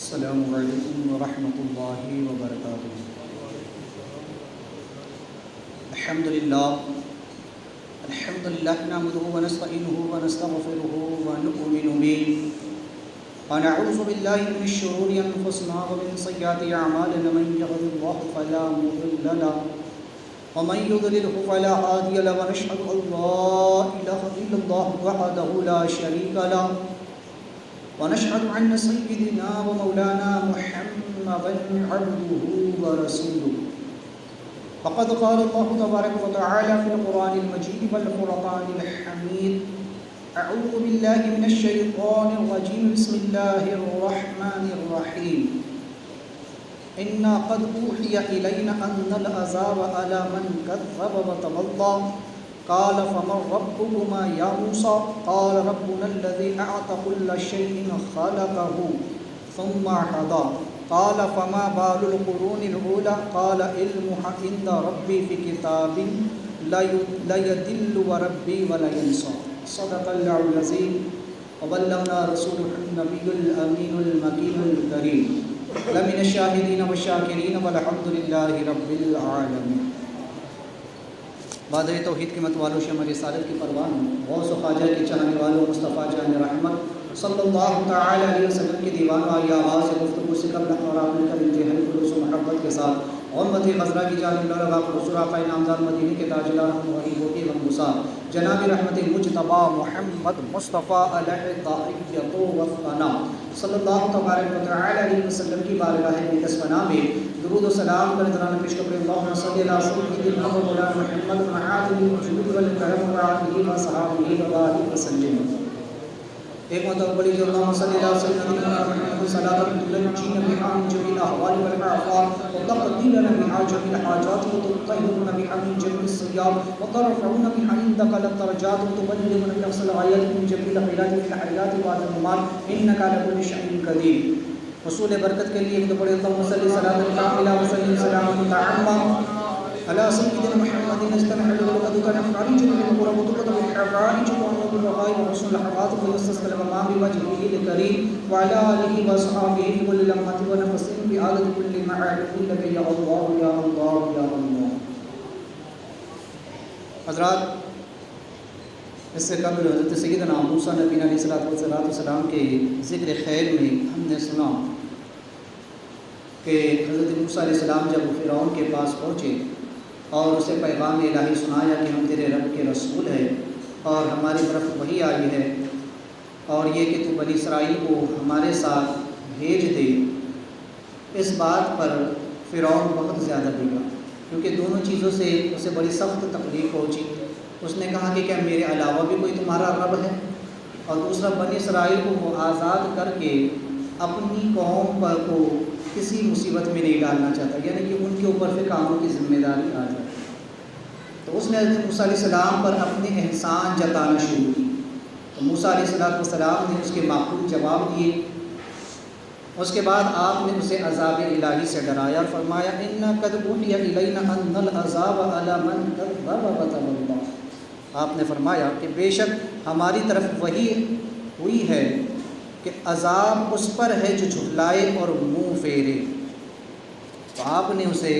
السلام علیکم ورحمۃ اللہ وبرکاتہ۔ الحمد للہ نحمده ونستعینه ونستغفره ونؤمن به ونعوذ باللہ من شرور انفسنا ومن سیئات اعمالنا، من یهده اللہ فلا مضل له ومن يضلله فلا هادي له، ونشهد ان لا اله الا الله وحده لا شريك له، ونشهد أن سيدنا ومولانا محمدا عبده ورسوله، فقد قال الله تبارك وتعالى في القرآن المجيد والفرقان الحميد: أعوذ بالله من الشيطان الرجيم، بسم الله الرحمن الرحيم، إنا قد أوحي إلينا أن العذاب على من كذب وتولى، قال فمن ربكما يا موسى؟ قال ربنا الذي أعطى كل شيء خلقه ثم هدى، قال فما بال القرون الأولى؟ قال علمها عند ربي في كتاب لا يضل ربي ولا ينسى، صدق الله العظيم وبلغنا رسوله النبي الأمين المكين الكريم، لمن الشاهدين والشاكرين والحمد لله رب العالمين۔ بادر توحید کی مت والوں، شمع رسالت کی پروانوں، غوث و خواجہ کے چاہنے والوں، مصطفیٰ جان رحمت صلی اللہ تعالی علیہ وسلم کی دیوانوں والی آواز سے گفتگو سے قبل اور آپ نے کر انتہائی خلوص و محبت کے ساتھ امت خضرا کی جانب لگا حضور آقا نامدار مدینے کے تاجدار ہم غریبوں کی غمگسار جناب رحمت مجتبی محمد مصطفیٰ علیہ تحیت و ثنا صلی اللہ تبارک و تعالی علیہ وسلم کی بارگاہ مقدس پناہ میں درود و سلام کر دران پیش کرتے اللہم صلی اللہ سیدنا مولانا محمد معاذ الوجود والکرم وعلیہ وصحابہ وبارک وسلم۔ ایک مرتبہ بڑی جو اللہم صلی اللہ سیدنا محمد صلاۃ تنجینا بہا من جمیع الاحوال والآفات وتقضی لنا بہا جمیع الحاجات وتطہرنا بہا من جمیع السیئات وترفعنا بہا عندک الدرجات وتبلغنا بأقصى الغایات من جمیع الخیرات في الحیات بعد الممات انک علی کل شیء قدیر۔ حصول برکت کے لیے بڑے اللہم صلی صلاۃ کاملہ وسلم سلام تعالی علی سیدنا محمد استمع لقدك نفعل جميع القرب وتقدم الحوائج وعنق الرغائب وحسن الحوائط ويستسقى الغمام بوجهه الكريم وعلى آله وصحابه في كل لمحة ونفس بعدد كل معلوم لك يا الله يا الله يا الله۔ حضرات، اس سے قبل حضرت سیدنا موسیٰ نبی علیہ السلام کے ذکر خیر میں ہم نے سنا کہ حضرت موسیٰ علیہ السلام جب فرعون کے پاس پہنچے اور اسے پیغام الہی سنایا کہ ہم تیرے رب کے رسول ہیں اور ہماری طرف وحی آئی ہے اور یہ کہ تو بنی اسرائیل کو ہمارے ساتھ بھیج دے، اس بات پر فرعون بہت زیادہ بگڑا کیونکہ دونوں چیزوں سے اسے بڑی سخت تکلیف پہنچی۔ اس نے کہا کہ کیا میرے علاوہ بھی کوئی تمہارا رب ہے؟ اور دوسرا، بنی اسرائیل کو وہ آزاد کر کے اپنی قوم پر کو کسی مصیبت میں نہیں ڈالنا چاہتا، یعنی کہ ان کے اوپر پھر کاموں کی ذمہ داری آ جائے۔ تو اس نے حضرت موسیٰ علیہ السلام پر اپنے احسان جتانا شروع کی، تو موسیٰ علیہ السلام نے اس کے معقول جواب دیے۔ اس کے بعد آپ نے اسے عذاب الہی سے ڈرایا اور فرمایا اِنَّا قَدْ أُوحِيَ إِلَيْنَا أَنَّ الْعَذَابَ عَلَى مَنْ كَذَّبَ وَتَوَلَّى۔ آپ نے فرمایا کہ بے شک ہماری طرف وحی ہوئی ہے کہ عذاب اس پر ہے جو جھٹلائے اور منہ پھیرے۔ تو آپ نے اسے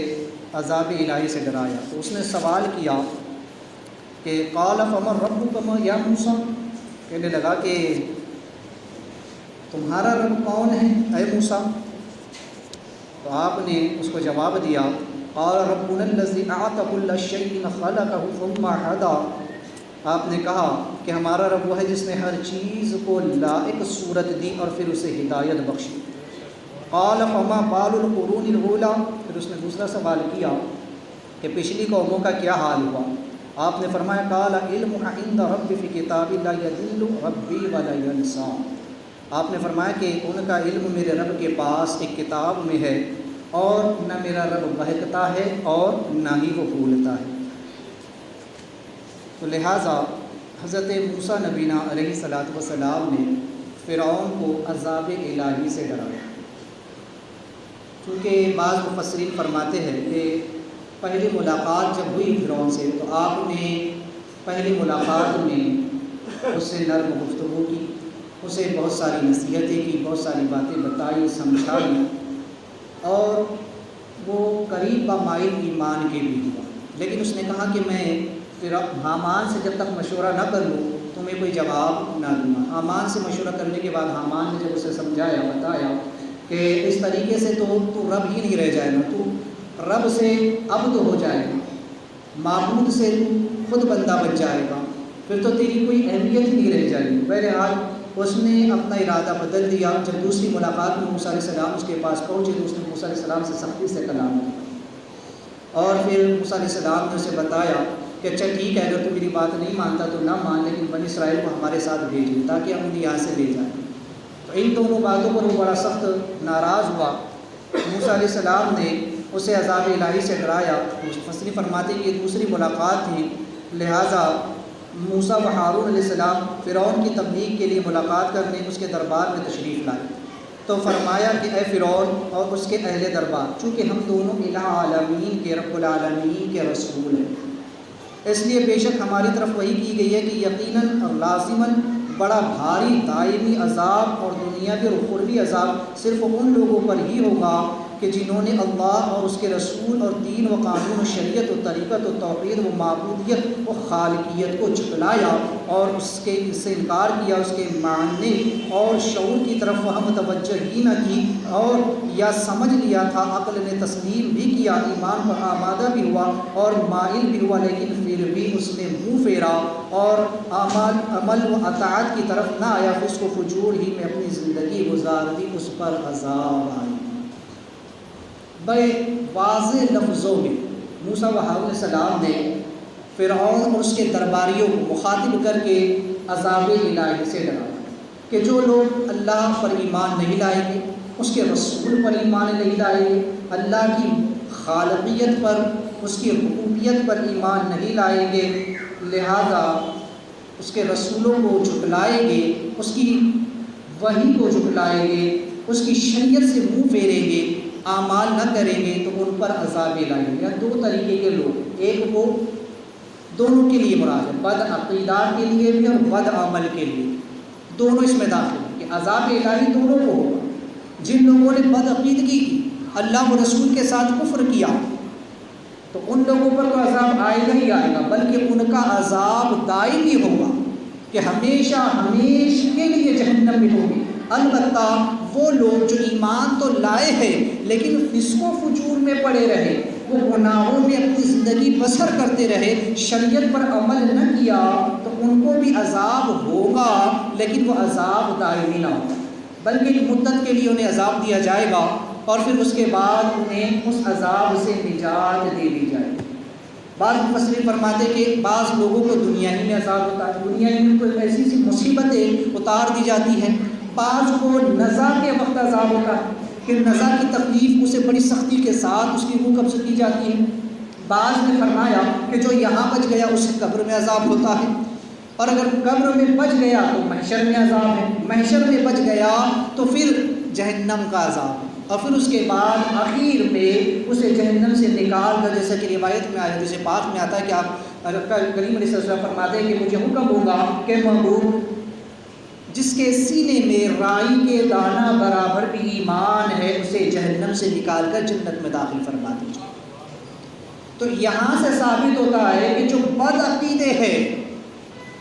عذاب الہی سے ڈرایا۔ تو اس نے سوال کیا کہ قال فمن ربکما یا موسیٰ، کہنے لگا کہ تمہارا رب کون ہے اے موسیٰ؟ تو آپ نے اس کو جواب دیا قال ربنا الذی اعطى كل شیء خلقه ثم هدى۔ آپ نے کہا کہ ہمارا رب وہ ہے جس نے ہر چیز کو لائق صورت دی اور پھر اسے ہدایت بخشی۔ قال فما بال القرون الاولى، پھر اس نے دوسرا سوال کیا کہ پچھلی قوموں کا کیا حال ہوا؟ آپ نے فرمایا قال علمها عند ربي في كتاب لا يضل ربي ولا ينسى۔ آپ نے فرمایا کہ ان کا علم میرے رب کے پاس ایک کتاب میں ہے اور نہ میرا رب بہکتا ہے اور نہ ہی وہ بھولتا ہے۔ تو لہٰذا حضرت موسیٰ نبینا علیہ السلام نے فرعون کو عذاب الہی سے ڈرایا، کیونکہ بعض مفسرین فرماتے ہیں کہ پہلی ملاقات جب ہوئی فرعون سے تو آپ نے پہلی ملاقات میں اس سے نرم گفتگو کی، اسے بہت ساری نصیحتیں کی، بہت ساری باتیں بتائی، سمجھائی، اور وہ قریب با مائل ایمان کے بھی ہوا۔ لیکن اس نے کہا کہ میں پھر حامان سے جب تک مشورہ نہ کر لوں تو میں کوئی جواب نہ دوں گا۔ حامان سے مشورہ کرنے کے بعد حامان نے جب اسے سمجھایا، بتایا کہ اس طریقے سے تو رب ہی نہیں رہ جائے گا، تو رب سے عبد ہو جائے گا، معبود سے تو خود بندہ بن جائے گا، پھر تو تیری کوئی اہمیت ہی نہیں رہ جائے گی۔ بہرحال اس نے اپنا ارادہ بدل دیا۔ جب دوسری ملاقات میں موسیٰ علیہ السلام اس کے پاس پہنچے تو اس نے موسیٰ علیہ السلام سے سختی سے کلام کیا، اور پھر موسیٰ علیہ السلام نے اسے بتایا کہ اچھا ٹھیک ہے، اگر تو میری بات نہیں مانتا تو نہ مان، لیکن بنی اسرائیل کو ہمارے ساتھ بھیج دیں تاکہ ہم انہیں یہاں سے لے جائیں۔ تو ان دونوں باتوں پر وہ بڑا سخت ناراض ہوا۔ موسیٰ علیہ السلام نے اسے عذاب الہی سے ڈرایا۔ مفسرین فرماتے ہیں کہ یہ دوسری ملاقات تھی، لہٰذا موسیٰ و ہارون علیہ السلام فرعون کی تبلیغ کے لیے ملاقات کرنے اس کے دربار میں تشریف لائے، تو فرمایا کہ اے فرعون اور اس کے اہل دربار، چونکہ ہم دونوں الہ عالمین کے رب العالمین کے رسول ہیں، اس لیے بے شک ہماری طرف وحی کی گئی ہے کہ یقیناً اور لازماً بڑا بھاری دائمی عذاب اور دنیاوی اور اخروی عذاب صرف ان لوگوں پر ہی ہوگا کہ جنہوں نے اللہ اور اس کے رسول اور دین و قانون و شریعت و طریقت و توحید و معبودیت و خالقیت کو جھٹلایا اور اس سے انکار کیا، اس کے معنی اور شعور کی طرف وہ متوجہ ہی نہ کی، اور یا سمجھ لیا تھا، عقل نے تسلیم بھی کیا، ایمان پر آمادہ بھی ہوا اور مائل بھی ہوا، لیکن پھر بھی اس نے منہ پھیرا اور عمل و اطاعت کی طرف نہ آیا، پھر اس کو فجور ہی میں اپنی زندگی گزار دی، اس پر عذاب آئی۔ بڑے واضح لفظوں میں موسیٰ و ہارون علیہ السلام نے فرعون اور اس کے درباریوں کو مخاطب کر کے عذاب الہی سے ڈرایا کہ جو لوگ اللہ پر ایمان نہیں لائیں گے، اس کے رسول پر ایمان نہیں لائیں گے، اللہ کی خالقیت پر، اس کی ربوبیت پر ایمان نہیں لائیں گے، لہذا اس کے رسولوں کو جھٹلائیں گے، اس کی وحی کو جھٹلائیں گے، اس کی شریعت سے منہ پھیریں گے، اعمال نہ کریں گے تو ان پر عذاب الہی۔ یا دو طریقے کے لوگ، ایک وہ دونوں کے لیے مراد ہے، بد عقیدات کے لیے بھی اور بد عمل کے لیے، دونوں اس میں داخل ہیں کہ عذاب الہی دونوں کو ہوگا۔ جن لوگوں نے بد عقیدگی کی، اللہ و رسول کے ساتھ کفر کیا، تو ان لوگوں پر تو عذاب آئے گا ہی آئے گا، بلکہ ان کا عذاب دائمی ہوگا کہ ہمیشہ ہمیشہ کے لیے جہنم میں ہوگی۔ البتہ وہ لوگ جو ایمان تو لائے ہیں لیکن فسق و فجور میں پڑے رہے، وہ گناہوں میں اپنی زندگی بسر کرتے رہے، شریعت پر عمل نہ کیا، تو ان کو بھی عذاب ہوگا، لیکن وہ عذاب دائمی نہ ہوگا، بلکہ ایک مدت کے لیے انہیں عذاب دیا جائے گا، اور پھر اس کے بعد انہیں اس عذاب سے نجات دے دی جائے گی۔ بعض مفسرین فرماتے ہیں کہ بعض لوگوں کو دنیا ہی میں عذاب ہوتا ہے، دنیا ہی میں کوئی ایسی سی مصیبتیں اتار دی جاتی ہیں، بعض کو نزا کے وقت عذاب ہوتا ہے کہ نزا کی تکلیف اسے بڑی سختی کے ساتھ اس کی روح قبض کی جاتی ہے۔ بعض نے فرمایا کہ جو یہاں بچ گیا اسے قبر میں عذاب ہوتا ہے، اور اگر قبر میں بچ گیا تو محشر میں عذاب ہے، محشر میں بچ گیا تو پھر جہنم کا عذاب ہے، اور پھر اس کے بعد آخر میں اسے جہنم سے نکال کر، جیسا کہ روایت میں آیا، جیسے پاک میں آتا ہے کہ آپ کریم علیہ السلام فرماتے ہیں کہ مجھے حکم ہوگا کہ محبوب جس کے سینے میں رائی کے دانہ برابر بھی ایمان ہے اسے جہنم سے نکال کر جنت میں داخل فرما دیجیے۔ تو یہاں سے ثابت ہوتا ہے کہ جو بد عقیدے ہیں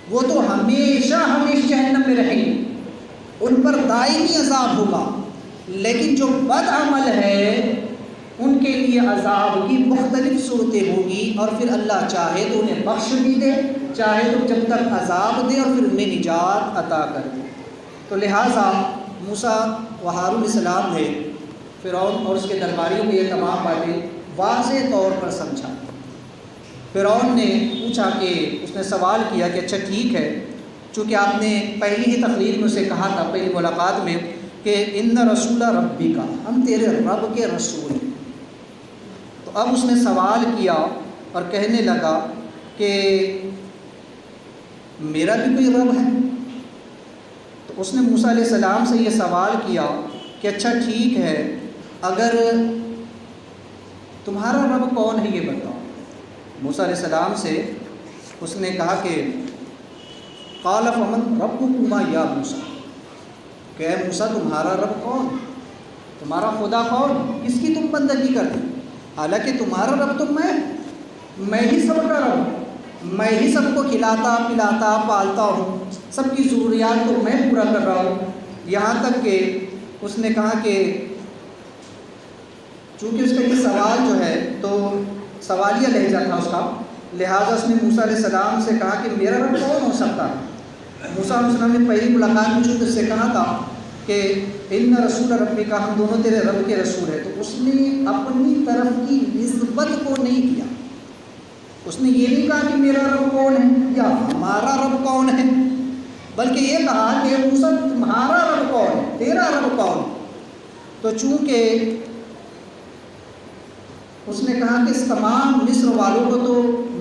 وہ تو ہمیشہ ہمیشہ جہنم میں رہیں گے، ان پر دائمی عذاب ہوگا، لیکن جو بد عمل ہے ان کے لیے عذاب کی مختلف صورتیں ہوگی، اور پھر اللہ چاہے تو انہیں بخش بھی دے، چاہے تو جب تک عذاب دے اور پھر انہیں نجات عطا کر دے۔ تو لہٰذا موسیٰ و ہارون علیہ السلام نے فرعون اور اس کے درباریوں کو یہ تمام باتیں واضح طور پر سمجھا۔ فرعون نے پوچھا کہ اس نے سوال کیا کہ اچھا ٹھیک ہے، چونکہ آپ نے پہلی ہی تقریر میں اسے کہا تھا، پہلی ملاقات میں، کہ ان رسول ربی کا، ہم تیرے رب کے رسول ہیں، تو اب اس نے سوال کیا اور کہنے لگا کہ میرا بھی کوئی رب ہے؟ تو اس نے موسیٰ علیہ السلام سے یہ سوال کیا کہ اچھا ٹھیک ہے، اگر تمہارا رب کون ہے یہ بتاؤ۔ موسیٰ علیہ السلام سے اس نے کہا کہ قال فمن ربکما یا موسیٰ، کہ اے موسیٰ تمہارا رب کون، تمہارا خدا کون، کس کی تم بندگی کرتے؟ حالانکہ تمہارا رب تو میں ہی سب کا رب ہوں، میں ہی سب کو کھلاتا پلاتا پالتا ہوں، سب کی ضروریات کو میں پورا کر رہا ہوں۔ یہاں تک کہ اس نے کہا کہ چونکہ اس کا یہ سوال جو ہے تو سوالیہ لہجہ تھا اس کا، لہٰذا اس نے موسیٰ علیہ السلام سے کہا کہ میرا رب کون ہو سکتا ہے؟ موسیٰ علیہ السلام نے پہلی ملاقات میں چونکہ اس سے کہا تھا کہ ان رسول ربی کا، ہم دونوں تیرے رب کے رسول ہیں، تو اس نے اپنی طرف کی نسبت کو نہیں کیا، اس نے یہ نہیں کہا کہ میرا رب کون ہے یا ہمارا رب کون ہے، بلکہ یہ کہا کہ موسیٰ تمہارا رب کون ہے، تیرا رب کون ہے؟ تو چونکہ اس نے کہا کہ اس تمام مصر والوں کو تو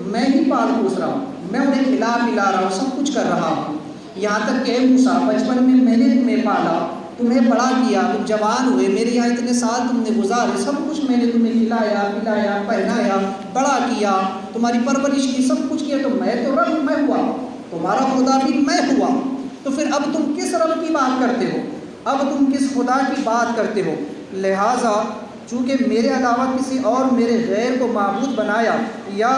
میں ہی پال پوس رہا ہوں، میں انہیں کھلا پلا رہا ہوں، سب کچھ کر رہا ہوں، یہاں تک کہ موسیٰ بچپن میں نے تمہیں پالا، تمہیں بڑا کیا، تم جوان ہوئے، میرے یہاں اتنے سال تم نے گزارے، سب کچھ میں نے تمہیں کھلایا پلایا پہنایا بڑا کیا، تمہاری پرورش کی، سب کچھ کیا، تو میں تو رب میں ہوا، تمہارا خدا بھی میں ہوا، تو پھر اب تم کس رب کی بات کرتے ہو، اب تم کس خدا کی بات کرتے ہو؟ لہٰذا چونکہ میرے علاوہ کسی اور میرے غیر کو معبود بنایا یا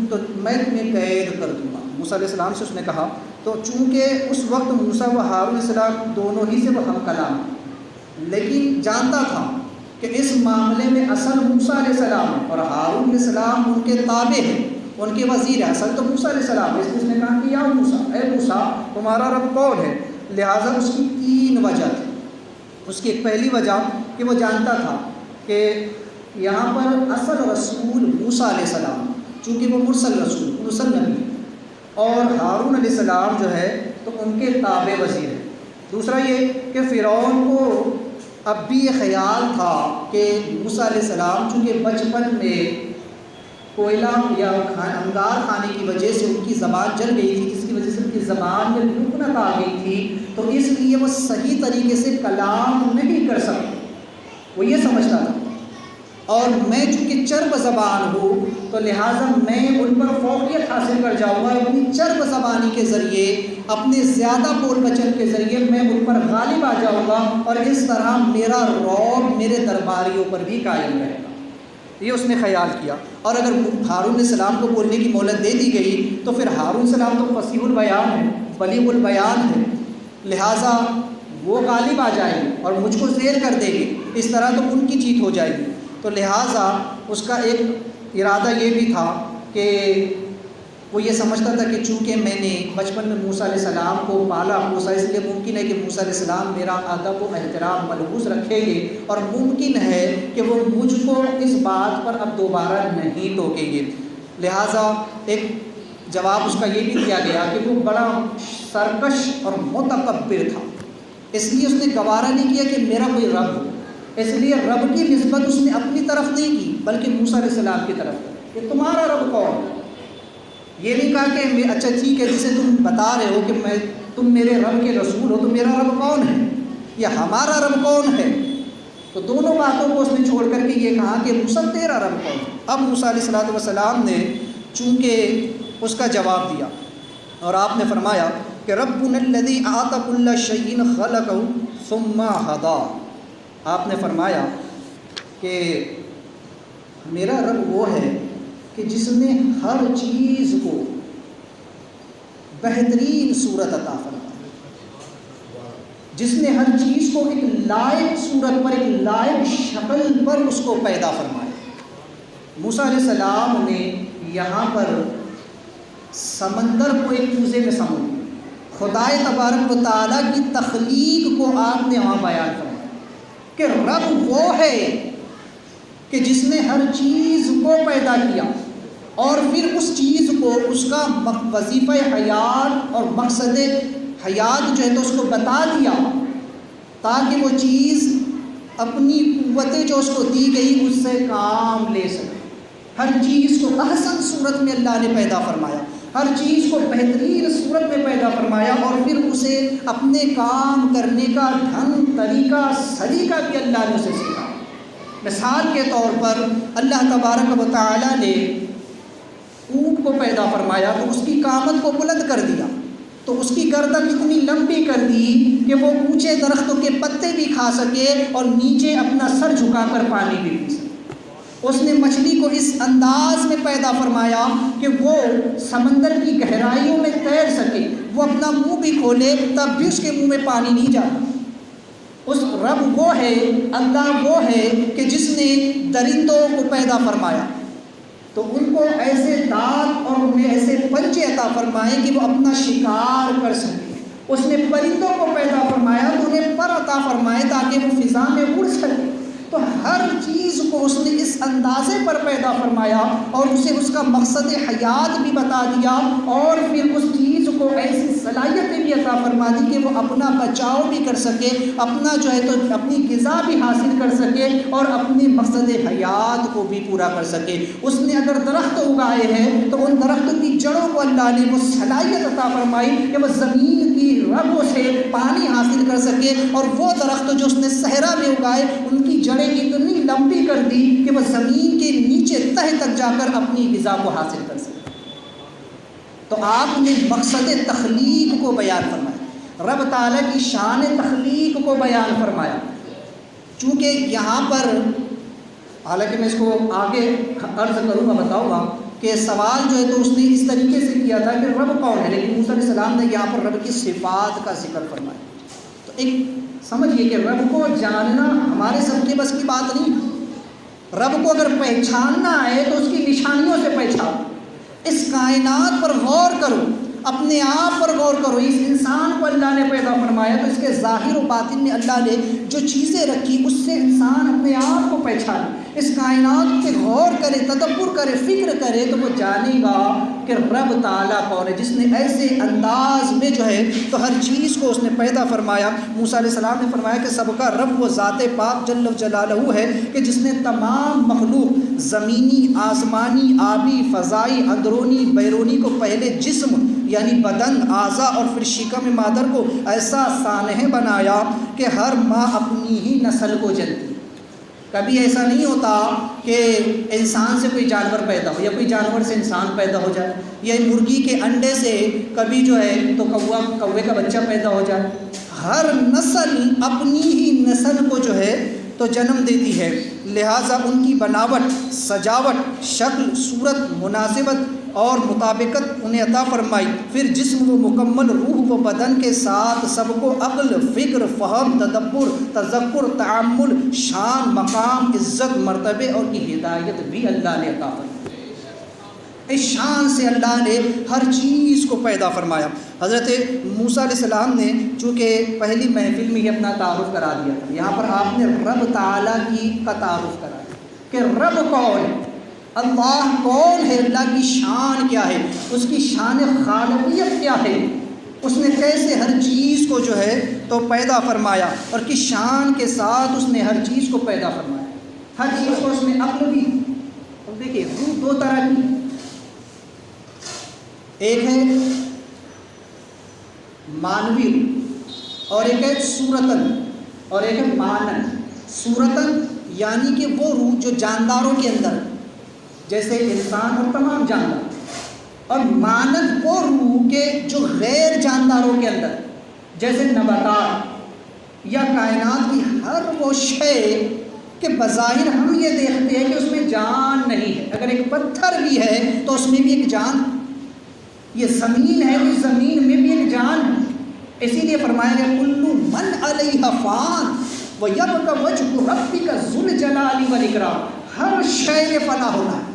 تو میں تمہیں قید کر دوں گا۔ موسیٰ علیہ السلام سے اس نے کہا، تو چونکہ اس وقت موسیٰ و ہارون علیہ السلام دونوں ہی سے وہ ہم کلام، لیکن جانتا تھا کہ اس معاملے میں اصل موسیٰ علیہ السلام اور ہارون علیہ السلام ان کے تابع ہیں، ان کے وزیر ہیں، اصل تو موسیٰ علیہ السلام ہے، اس لیے اس نے کہا کہ یا موسیٰ، اے موسیٰ تمہارا رب کون ہے؟ لہٰذا اس کی 3 وجہ تھی۔ اس کی ایک پہلی وجہ کہ وہ جانتا تھا کہ یہاں پر اصل رسول موسیٰ علیہ السلام، چونکہ وہ مرسل نبی، اور ہارون علیہ السلام جو ہے تو ان کے تابع وزیر ہے۔ دوسرا یہ کہ فرعون کو اب بھی یہ خیال تھا کہ موسیٰ علیہ السلام چونکہ بچپن میں کوئلہ یا انگار کھانے کی وجہ سے ان کی زبان جل گئی تھی، جس کی وجہ سے ان کی زبان میں لکنت آ گئی تھی، تو اس لیے وہ صحیح طریقے سے کلام نہیں کر سکتے، وہ یہ سمجھتا تھا، اور میں چونکہ چرب زبان ہوں تو لہٰذا میں ان پر فوقیت حاصل کر جاؤں گا، اپنی چرب زبانی کے ذریعے، اپنے زیادہ بول بچن کے ذریعے میں ان پر غالب آ جاؤں گا، اور اس طرح میرا رعب میرے درباریوں پر بھی قائم رہے گا، یہ اس نے خیال کیا۔ اور اگر ہارون علیہ السلام کو بولنے کی مہلت دے دی گئی تو پھر ہارون علیہ السلام تو فصیح البیان ہے، بلیغ البیان ہے، لہٰذا وہ غالب آ جائیں گے اور مجھ کو زیر کر دیں گے، اس طرح تو ان کی جیت ہو جائے گی۔ تو لہٰذا اس کا ایک ارادہ یہ بھی تھا کہ وہ یہ سمجھتا تھا کہ چونکہ میں نے بچپن میں موسیٰ علیہ السلام کو پالا پوسا، اس لیے ممکن ہے کہ موسیٰ علیہ السلام میرا ادب و احترام ملحوظ رکھیں گے، اور ممکن ہے کہ وہ مجھ کو اس بات پر اب دوبارہ نہیں ٹوکیں گے۔ لہٰذا ایک جواب اس کا یہ بھی دیا گیا کہ وہ بڑا سرکش اور متکبر تھا، اس لیے اس نے گوارا نہیں کیا کہ میرا کوئی رب ہو، اس لیے رب کی نسبت اس نے اپنی طرف نہیں کی بلکہ موسیٰ علیہ السلام کی طرف کی کہ تمہارا رب کون ہے۔ یہ نہیں کہا کہ اچھا ٹھیک ہے جسے تم بتا رہے ہو کہ تم میرے رب کے رسول ہو تو میرا رب کون ہے یا ہمارا رب کون ہے، تو دونوں باتوں کو اس نے چھوڑ کر کے یہ کہا کہ موسیٰ تیرا رب کون ہے۔ اب موسیٰ علیہ السلام نے چونکہ اس کا جواب دیا اور آپ نے فرمایا کہ ربنا الذی اعطى كل شیء خلقه ثم هدى، آپ نے فرمایا کہ میرا رب وہ ہے کہ جس نے ہر چیز کو بہترین صورت عطا فرمائی، جس نے ہر چیز کو ایک لائق صورت پر، ایک لائق شکل پر اس کو پیدا فرمایا۔ موسیٰ علیہ السلام نے یہاں پر سمندر کو ایک کوزے میں سمجھ لیا، خدائے تبارک و تعالیٰ کی تخلیق کو آپ نے وہاں بیان فرمایا کہ رب وہ ہے کہ جس نے ہر چیز کو پیدا کیا اور پھر اس چیز کو اس کا وظیفہ حیات اور مقصد حیات جو ہے تو اس کو بتا دیا تاکہ وہ چیز اپنی قوتیں جو اس کو دی گئی اس سے کام لے سکے۔ ہر چیز کو احسن صورت میں اللہ نے پیدا فرمایا، ہر چیز کو بہترین صورت میں پیدا فرمایا، اور پھر اسے اپنے کام کرنے کا ڈھنگ طریقہ سلیقہ بھی اللہ نے اسے سکھایا۔ مثال کے طور پر اللہ تبارک و تعالیٰ نے اونٹ کو پیدا فرمایا تو اس کی قامت کو بلند کر دیا، تو اس کی گردن اتنی لمبی کر دی کہ وہ اونچے درختوں کے پتے بھی کھا سکے اور نیچے اپنا سر جھکا کر پانی بھی پی سکے۔ اس نے مچھلی کو اس انداز میں پیدا فرمایا کہ وہ سمندر کی گہرائیوں میں تیر سکے، وہ اپنا منہ بھی کھولے تب بھی اس کے منہ میں پانی نہیں جاتا۔ اس رب وہ ہے، اللہ وہ ہے کہ جس نے درندوں کو پیدا فرمایا تو ان کو ایسے دانت اور انہیں ایسے پنجے عطا فرمائے کہ وہ اپنا شکار کر سکے۔ اس نے پرندوں کو پیدا فرمایا تو انہیں پر عطا فرمائے تاکہ وہ فضا میں اڑ سکے۔ تو ہر چیز کو اس نے اس اندازے پر پیدا فرمایا اور اسے اس کا مقصد حیات بھی بتا دیا، اور پھر اس چیز کو ایسی صلاحیتیں بھی عطا فرما دی کہ وہ اپنا بچاؤ بھی کر سکے، اپنا جو ہے تو اپنی غذا بھی حاصل کر سکے اور اپنے مقصد حیات کو بھی پورا کر سکے۔ اس نے اگر درخت اگائے ہیں تو ان درختوں کی جڑوں کو اللہ نے وہ صلاحیت عطا فرمائی کہ وہ زمین کی رگوں سے پانی حاصل کر سکے، اور وہ درخت جو اس نے صحرا میں اگائے ان کی جڑیں اتنی لمبی کر دی کہ وہ زمین کے نیچے تہ تک جا کر اپنی غذا کو حاصل کر سکے۔ تو آپ نے مقصد تخلیق کو بیان فرمایا، رب تعالیٰ کی شان تخلیق کو بیان فرمایا۔ چونکہ یہاں پر حالانکہ میں اس کو آگے عرض کروں گا، بتاؤں گا کہ سوال جو ہے تو اس نے اس طریقے سے کیا تھا کہ رب کون ہے، لیکن موسیٰ علیہ السلام نے یہاں پر رب کی صفات کا ذکر فرمایا۔ تو ایک سمجھیے کہ رب کو جاننا ہمارے سب کے بس کی بات نہیں۔ رب کو اگر پہچاننا ہے تو اس کی نشانیوں سے پہچانو۔ اس کائنات پر غور کرو، اپنے آپ پر غور کرو۔ اس انسان کو اللہ نے پیدا فرمایا تو اس کے ظاہر و باطن میں اللہ نے جو چیزیں رکھی اس سے انسان اپنے آپ کو پہچانے، اس کائنات پہ غور کرے، تدبر کرے، فکر کرے تو وہ جانے گا کہ رب تعالیٰ کون ہے، جس نے ایسے انداز میں جو ہے تو ہر چیز کو اس نے پیدا فرمایا۔ موسیٰ علیہ السلام نے فرمایا کہ سب کا رب وہ ذات پاک جل جلالہ ہے کہ جس نے تمام مخلوق زمینی، آسمانی، آبی، فضائی، اندرونی، بیرونی کو پہلے جسم یعنی بدن، اعضاء اور پھر شکم مادر کو ایسا سانحہ بنایا کہ ہر ماں اپنی ہی نسل کو جنتی۔ کبھی ایسا نہیں ہوتا کہ انسان سے کوئی جانور پیدا ہو یا کوئی جانور سے انسان پیدا ہو جائے، یا مرغی کے انڈے سے کبھی جو ہے تو کوے کا بچہ پیدا ہو جائے۔ ہر نسل اپنی ہی نسل کو جو ہے تو جنم دیتی ہے، لہٰذا ان کی بناوٹ، سجاوٹ، شکل، صورت، مناسبت اور مطابقت انہیں عطا فرمائی۔ پھر جسم و مکمل روح و بدن کے ساتھ سب کو عقل، فکر، فہم، تدبر، تذکر، تعامل، شان، مقام، عزت، مرتبے اور کی ہدایت بھی اللہ نے عطا فرمائی۔ اس شان سے اللہ نے ہر چیز کو پیدا فرمایا۔ حضرت موسیٰ علیہ السلام نے چونکہ پہلی محفل میں ہی اپنا تعارف کرا دیا تھا، یہاں پر آپ نے رب تعالیٰ کا تعارف کرایا کہ رب کون ہے، اللہ کون ہے، اللہ کی شان کیا ہے، اس کی شان خالقیت کیا ہے، اس نے کیسے ہر چیز کو جو ہے تو پیدا فرمایا، اور کس شان کے ساتھ اس نے ہر چیز کو پیدا فرمایا۔ ہر چیز کو اس نے عقل دی۔ اب دیکھیے روح دو طرح کی، ایک ہے مانوی روح اور ایک ہے صورتن اور ایک ہے مانن۔ صورتن یعنی کہ وہ روح جو جانداروں کے اندر جیسے انسان اور تمام جاندار، اور مانن وہ روح کے جو غیر جانداروں کے اندر جیسے نباتات یا کائنات کی ہر وہ شے کہ بظاہر ہم یہ دیکھتے ہیں کہ اس میں جان نہیں ہے، اگر ایک پتھر بھی ہے تو اس میں بھی ایک جان، یہ زمین ہے تو زمین میں بھی ایک جان ہے۔ اسی لیے فرمایا گیا کل من علیہا فان ویبقی وجہ ربک ذو الجلال والاکرام۔ ہر شے فنا ہونا ہے،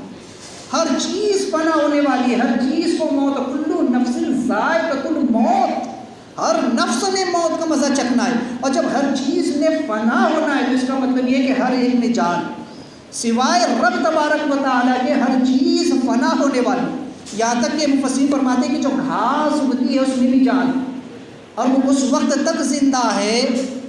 ہر چیز فنا ہونے والی ہے، ہر چیز کو موت، کل نفس ذائقۃ الموت، ہر نفس نے موت کا مزہ چکھنا ہے، اور جب ہر چیز نے فنا ہونا ہے تو اس کا مطلب یہ کہ ہر ایک میں جان ہے، سوائے رب تبارک و تعالیٰ کے ہر چیز فنا ہونے والی۔ یہاں تک کہ مفسرین فرماتے ہیں کہ جو گھاس اگتی ہے اس میں بھی جان ہے، اور وہ اس وقت تک زندہ ہے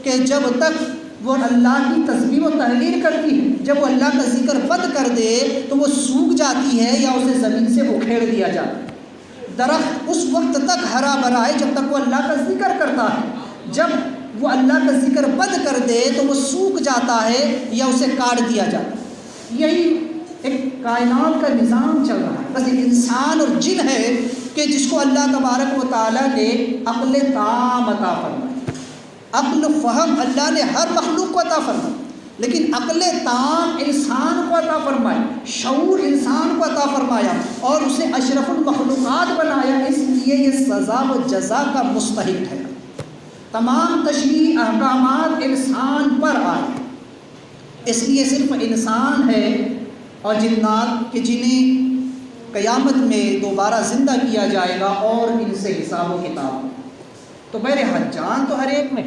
کہ جب تک وہ اللہ کی تسبیح و تحلیل کرتی ہے، جب وہ اللہ کا ذکر بند کر دے تو وہ سوکھ جاتی ہے یا اسے زمین سے اکھیڑ دیا جاتا ہے۔ درخت اس وقت تک ہرا بھرا ہے جب تک وہ اللہ کا ذکر کرتا ہے، جب وہ اللہ کا ذکر بند کر دے تو وہ سوکھ جاتا ہے یا اسے کاٹ دیا جاتا ہے۔ یہی ایک کائنات کا نظام چل رہا ہے۔ بس ایک انسان اور جن ہے کہ جس کو اللہ تبارک و تعالیٰ نے عقل تام عطا فرمائی. عقل فہم اللہ نے ہر مخلوق کو عطا فرمائی، لیکن عقل تام انسان کو عطا فرمائی، شعور انسان کو عطا فرمایا اور اسے اشرف المخلوقات بنایا. اس لیے یہ سزا و جزا کا مستحق ہے. تمام تشریع احکامات انسان پر آئے، اس لیے صرف انسان ہے اور جنات کہ جنہیں قیامت میں دوبارہ زندہ کیا جائے گا اور ان سے حساب و کتاب. تو بہرحال جان تو ہر ایک میں.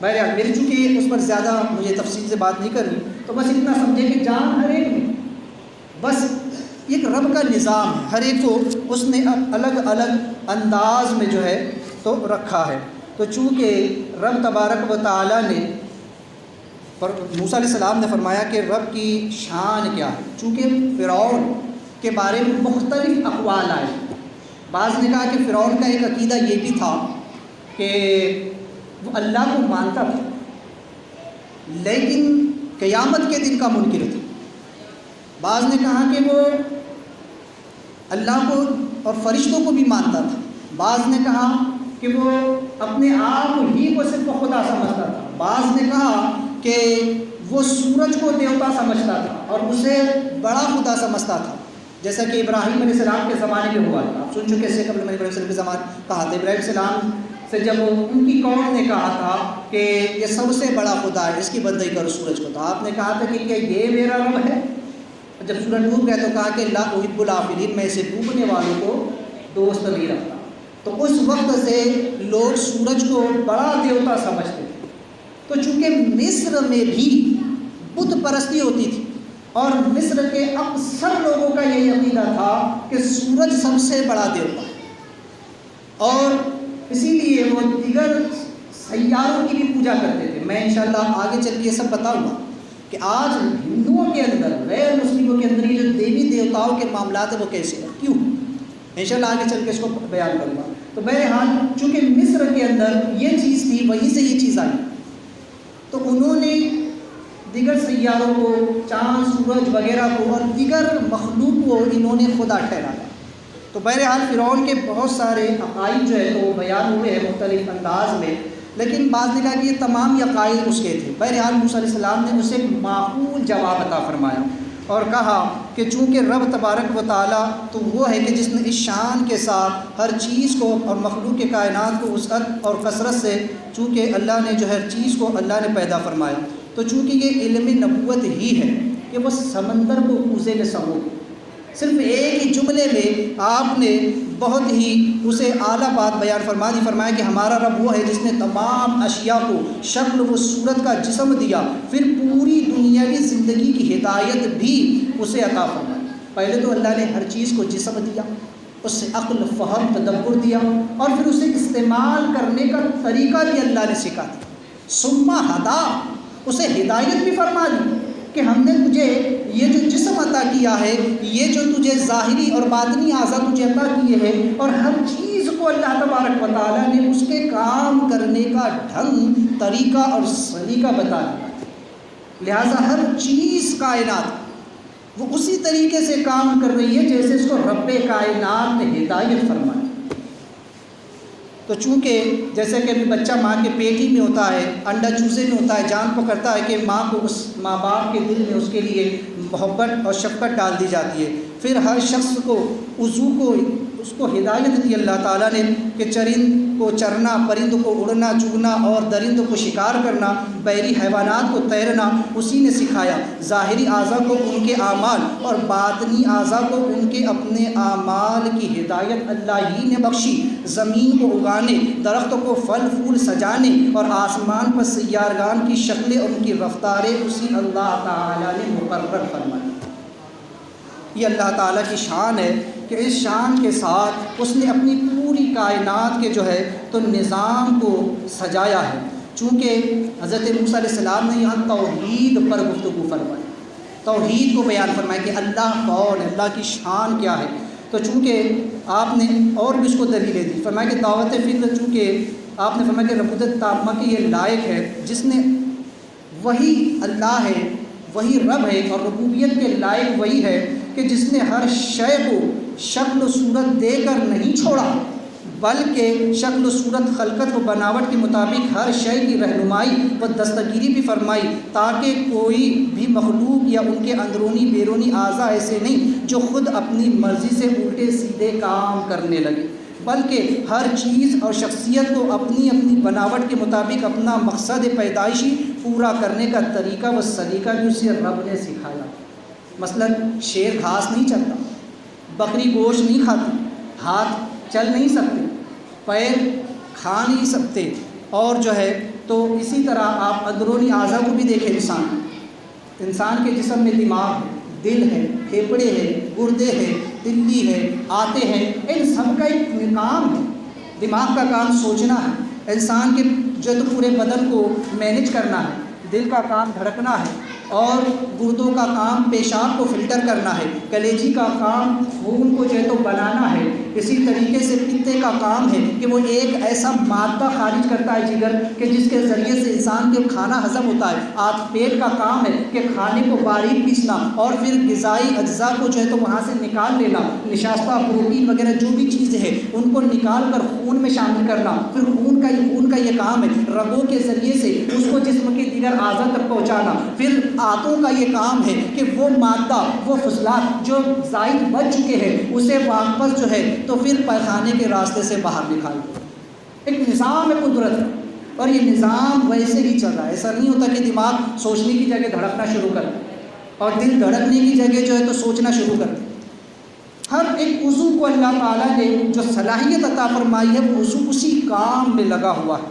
بہرحال میری چونکہ اس پر زیادہ مجھے تفصیل سے بات نہیں کرنی، تو بس اتنا سمجھے کہ جان ہر ایک میں، بس ایک رب کا نظام ہے، ہر ایک کو اس نے الگ الگ انداز میں جو ہے تو رکھا ہے. تو چونکہ رب تبارک و تعالیٰ نے موسیٰ علیہ السلام نے فرمایا کہ رب کی شان کیا ہے، چونکہ فرعون کے بارے میں مختلف اقوال آئے. بعض نے کہا کہ فرعون کا ایک عقیدہ یہ بھی تھا کہ وہ اللہ کو مانتا تھا لیکن قیامت کے دن کا منکر تھا. بعض نے کہا کہ وہ اللہ کو اور فرشتوں کو بھی مانتا تھا. بعض نے کہا کہ وہ اپنے آپ ہی کو صرف خدا سمجھتا تھا. بعض نے کہا کہ وہ سورج کو دیوتا سمجھتا تھا اور اسے بڑا خدا سمجھتا تھا، جیسا کہ ابراہیم علیہ السلام کے زمانے میں ہوا تھا. آپ سن چکے سے قبل ابراہیم علیہ السلام کے زمانے کہا تھا. ابراہیم علیہ السلام سے جب ان کی قوم نے کہا تھا کہ یہ سب سے بڑا خدا ہے، اس کی بندگی کرو سورج کو، تو آپ نے کہا تھا کہ یہ میرا رب ہے. جب سورج ڈوب گیا تو کہا کہ لا احب الافلین، میں اسے ڈوبنے والوں کو دوست نہیں رکھتا. تو اس وقت سے لوگ سورج کو بڑا دیوتا سمجھتے تھے. تو چونکہ مصر میں بھی بت پرستی ہوتی تھی اور مصر کے اکثر لوگوں کا یہی عقیدہ تھا کہ سورج سب سے بڑا دیوتا ہے، اور اسی لیے وہ دیگر سیاروں کی بھی پوجا کرتے تھے. میں انشاءاللہ آگے چل کے یہ سب بتاؤں گا کہ آج ہندوؤں کے اندر، غیر مسلموں کے اندر یہ جو دیوی دیوتاؤں کے معاملات ہیں وہ کیسے ہیں، کیوں، انشاءاللہ آگے چل کے اس کو بیان کروں گا. تو بہرحال چونکہ مصر کے اندر یہ چیز تھی، وہیں سے یہ چیز آئی، تو انہوں نے دیگر سیاروں کو، چاند سورج وغیرہ کو اور دیگر مخلوق کو انہوں نے خدا ٹھہرایا. تو بہرحال فرعون کے بہت سارے عقائد جو ہے تو وہ بیان ہوئے ہیں مختلف انداز میں، لیکن بعض نے کہا کہ یہ تمام عقائد اس کے تھے. بہرحال موسیٰ علیہ السلام نے اسے معقول جواب عطا فرمایا اور کہا کہ چونکہ رب تبارک و تعالیٰ تو وہ ہے کہ جس نے اس شان کے ساتھ ہر چیز کو اور مخلوق کے کائنات کو وسعت اور کثرت سے، چونکہ اللہ نے جو ہر چیز کو اللہ نے پیدا فرمایا. تو چونکہ یہ علم نبوت ہی ہے کہ وہ سمندر کو کوزے میں سمو، صرف ایک ہی جملے میں آپ نے بہت ہی اسے اعلیٰ بات بیان فرمایا کہ ہمارا رب وہ ہے جس نے تمام اشیاء کو شکل و صورت کا جسم دیا، پھر پوری دنیاوی زندگی کی ہدایت بھی اسے عطا فرمائی. پہلے تو اللہ نے ہر چیز کو جسم دیا، اس سے عقل، فہم، تدبر دیا، اور پھر اسے استعمال کرنے کا طریقہ بھی اللہ نے سکھا دیا. ثم ہدا، اسے ہدایت بھی فرما دی کہ ہم نے تجھے یہ جو جسم عطا کیا ہے، یہ جو تجھے ظاہری اور باطنی اعضاء تجھے عطا کیے ہیں، اور ہر چیز کو اللہ تبارک و تعالیٰ نے اس کے کام کرنے کا ڈھنگ، طریقہ اور سلیقہ بتا دیا. لہٰذا ہر چیز کائنات وہ اسی طریقے سے کام کر رہی ہے جیسے اس کو رب کائنات نے ہدایت فرمائی. تو چونکہ جیسے کہ ابھی بچہ ماں کے پیٹ ہی میں ہوتا ہے، انڈا چوسے میں ہوتا ہے، جان پکڑتا ہے کہ ماں کو، اس ماں باپ کے دل میں اس کے لیے محبت اور شفقت ڈال دی جاتی ہے. پھر ہر شخص کو عضو کو اس کو ہدایت دی اللہ تعالیٰ نے کہ چرند کو چرنا، پرند کو اڑنا چگنا اور درند کو شکار کرنا، بحری حیوانات کو تیرنا اسی نے سکھایا. ظاہری اعضاء کو ان کے اعمال اور باطنی اعضاء کو ان کے اپنے اعمال کی ہدایت اللہ ہی نے بخشی. زمین کو اگانے، درختوں کو پھل پھول سجانے اور آسمان پر سیارگان کی شکلیں اور ان کی رفتاریں اسی اللہ تعالیٰ نے مقرر فرمائی. یہ اللہ تعالیٰ کی شان ہے کہ اس شان کے ساتھ اس نے اپنی پوری کائنات کے جو ہے تو نظام کو سجایا ہے. چونکہ حضرت موسیٰ علیہ السلام نے یہاں توحید پر گفتگو فرمائی، توحید کو بیان فرمایا کہ اللہ کون ہے، اللہ کی شان کیا ہے. تو چونکہ آپ نے اور بھی اس کو دلیلیں دی، فرمایا کہ دعوت فکر، چونکہ آپ نے فرمایا کہ ربوبیت تامہ کے یہ لائق ہے جس نے، وہی اللہ ہے، وہی رب ہے، اور ربوبیت کے لائق وہی ہے کہ جس نے ہر شے کو شکل و صورت دے کر نہیں چھوڑا، بلکہ شکل و صورت، خلقت و بناوٹ کے مطابق ہر شے کی رہنمائی و دستگیری بھی فرمائی، تاکہ کوئی بھی مخلوق یا ان کے اندرونی بیرونی اعضاء ایسے نہیں جو خود اپنی مرضی سے الٹے سیدھے کام کرنے لگے، بلکہ ہر چیز اور شخصیت کو اپنی اپنی بناوٹ کے مطابق اپنا مقصد پیدائشی پورا کرنے کا طریقہ و سلیقہ بھی اسے رب نے سکھایا۔ مثلا شیر گھاس نہیں چلتا، بکری گوشت نہیں کھاتی، ہاتھ چل نہیں سکتے، پیر کھا نہیں سکتے، اور جو ہے تو اسی طرح آپ اندرونی اعضاء کو بھی دیکھیں، انسان کے جسم میں دماغ ہے، دل ہے، پھیپھڑے ہیں، گردے ہیں، دلی ہے، آتے ہیں، ان سب کا ایک کام ہے۔ دماغ کا کام سوچنا ہے، انسان کے جو تو پورے بدن کو مینیج کرنا ہے، دل کا کام دھڑکنا ہے، اور گردوں کا کام پیشاب کو فلٹر کرنا ہے، کلیجی کا کام خون کو جو ہے تو بنانا ہے، اسی طریقے سے پتے کا کام ہے کہ وہ ایک ایسا مادہ خارج کرتا ہے جگر کہ جس کے ذریعے سے انسان کے کھانا ہضم ہوتا ہے، پیٹ کا کام ہے کہ کھانے کو باریک پیسنا اور پھر غذائی اجزاء کو جو ہے تو وہاں سے نکال لینا، نشاستہ پروٹین وغیرہ جو بھی چیزیں ہیں ان کو نکال کر خون میں شامل کرنا، پھر خون کا یہ کام ہے رگوں کے ذریعے سے اس کو جسم کے دیگر اعضاء تک پہنچانا، پھر آنتوں کا یہ کام ہے کہ وہ مادہ، وہ فضلات جو زائد بچ چکے ہیں اسے واپس جو ہے تو پھر پیخانے کے راستے سے باہر نکال دو۔ ایک نظام ہے قدرت، اور یہ نظام ویسے ہی چل رہا ہے۔ ایسا نہیں ہوتا کہ دماغ سوچنے کی جگہ دھڑکنا شروع کر اور دل دھڑکنے کی جگہ جو ہے تو سوچنا شروع کر دے۔ ہر ایک عضو کو اللہ تعالیٰ نے جو صلاحیت عطا فرمائی ہے وہ عضو اسی کام میں لگا ہوا ہے،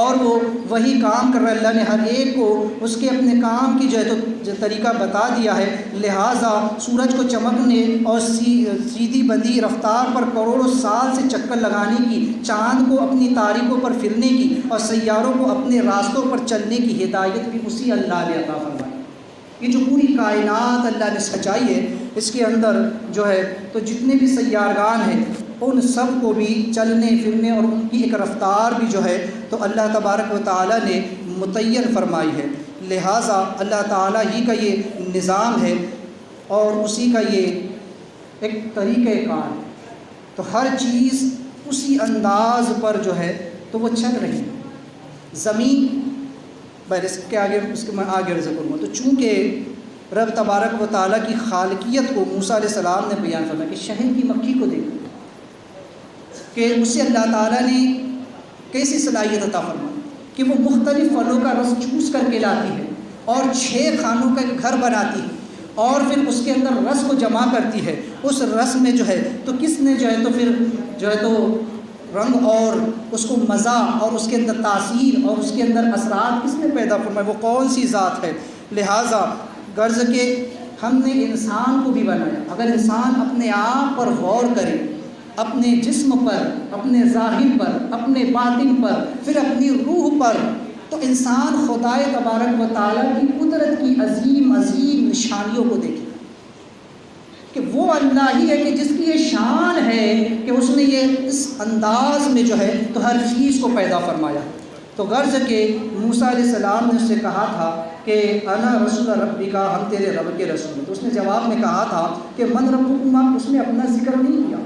اور وہ وہی کام کر رہا ہے۔ اللہ نے ہر ایک کو اس کے اپنے کام کی جو ہے تو طریقہ بتا دیا ہے، لہٰذا سورج کو چمکنے اور سیدھی بندی رفتار پر کروڑوں سال سے چکر لگانے کی، چاند کو اپنی تاریکوں پر پھرنے کی اور سیاروں کو اپنے راستوں پر چلنے کی ہدایت بھی اسی اللہ نے عطا فرمائی۔ یہ جو پوری کائنات اللہ نے سجائی ہے، اس کے اندر جو ہے تو جتنے بھی سیارگان ہیں ان سب کو بھی چلنے پھرنے اور ان کی ایک رفتار بھی جو ہے تو اللہ تبارک و تعالیٰ نے متعین فرمائی ہے، لہٰذا اللہ تعالیٰ ہی کا یہ نظام ہے اور اسی کا یہ ایک طریقہ کار، تو ہر چیز اسی انداز پر جو ہے تو وہ چل رہی ہے۔ زمین اس کے میں آگے عرض کروں گا، تو چونکہ رب تبارک و تعالیٰ کی خالقیت کو موسیٰ علیہ السلام نے بیان فرمایا کہ شہد کی مکھی کو دیکھو کہ اسے اللہ تعالیٰ نے کیسی صلاحیت عطا فرمائی کہ وہ مختلف پھلوں کا رس چوس کر کے لاتی ہے اور 6 خانوں کا گھر بناتی ہے، اور پھر اس کے اندر رس کو جمع کرتی ہے۔ اس رس میں جو ہے تو کس نے جو ہے تو پھر جو ہے تو رنگ اور اس کو مزہ اور اس کے اندر تاثیر اور اس کے اندر اثرات کس نے پیدا فرمائے، وہ کون سی ذات ہے؟ لہٰذا غرض کہ ہم نے انسان کو بھی بنایا۔ اگر انسان اپنے آپ پر غور کرے، اپنے جسم پر، اپنے ظاہر پر، اپنے باطن پر، پھر اپنی روح پر، تو انسان خدائے تبارک و تعالیٰ کی قدرت کی عظیم عظیم نشانیوں کو دیکھے کہ وہ اللہ ہی ہے کہ جس کی یہ شان ہے کہ اس نے یہ اس انداز میں جو ہے تو ہر چیز کو پیدا فرمایا۔ تو غرض کہ موسیٰ علیہ السلام نے اس سے کہا تھا کہ انا رسول ربکا، ہم تیرے رب کے رسول ہیں، تو اس نے جواب میں کہا تھا کہ من ربکما، اس نے اپنا ذکر نہیں کیا،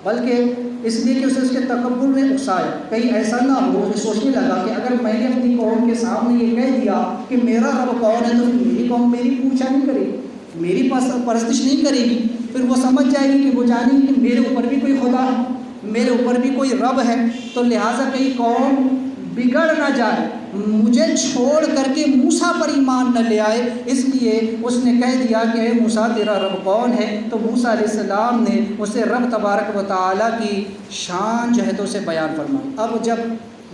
بلکہ اس لیے کہ اسے اس کے تکبر نے اکسایا، کہیں ایسا نہ ہو کہ سوچنے لگا کہ اگر میں نے اپنی قوم کے سامنے یہ کہہ دیا کہ میرا رب کون ہے تو میری قوم میری پوچھا نہیں کرے گی، میری پرستش نہیں کرے گی، پھر وہ سمجھ جائے گی کہ وہ جانے گی کہ میرے اوپر بھی کوئی خدا ہے، میرے اوپر بھی کوئی رب ہے، تو لہٰذا کہیں قوم بگڑ نہ جائے، مجھے چھوڑ کر کے موسیٰ پر ایمان نہ لے آئے، اس لیے اس نے کہہ دیا کہ اے موسیٰ تیرا رب کون ہے؟ تو موسیٰ علیہ السلام نے اسے رب تبارک و تعالیٰ کی شان جو ہے تو اسے بیان فرمائی۔ اب جب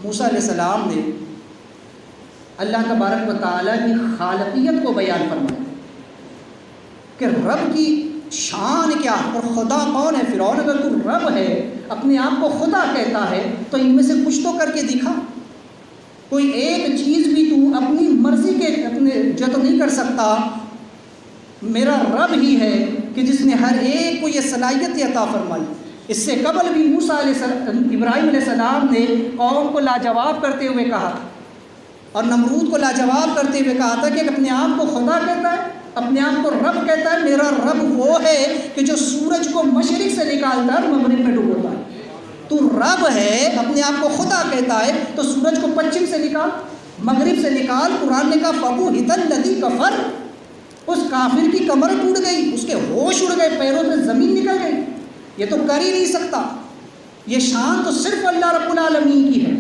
موسیٰ علیہ السلام نے اللہ تبارک و تعالیٰ کی خالقیت کو بیان فرمایا کہ رب کی شان کیا اور خدا کون ہے، فرعون اگر تو رب ہے، اپنے آپ کو خدا کہتا ہے تو ان میں سے کچھ تو کر کے دکھا، کوئی ایک چیز بھی تو اپنی مرضی کے اپنے جو تو نہیں کر سکتا، میرا رب ہی ہے کہ جس نے ہر ایک کو یہ صلاحیت عطا فرمائی۔ اس سے قبل بھی موسیٰ ابراہیم علیہ السلام نے قوم کو لاجواب کرتے ہوئے کہا تھا اور نمرود کو لاجواب کرتے ہوئے کہا تھا کہ اپنے آپ کو خدا کہتا ہے اپنے آپ کو رب کہتا ہے. میرا رب وہ ہے کہ جو سورج کو مشرق سے نکالتا ہے اور مغرب میں ڈبوتا ہے. تو رب ہے، اپنے آپ کو خدا کہتا ہے، تو سورج کو پچھم سے نکال، مغرب سے نکال. قرآن نے کہا فَبُہِتَ الَّذِي كَفَرَ، اس کافر کی کمر ٹوٹ گئی، اس کے ہوش اڑ گئے، پیروں سے زمین نکل گئی. یہ تو کر ہی نہیں سکتا، یہ شان تو صرف اللہ رب العالمین کی ہے.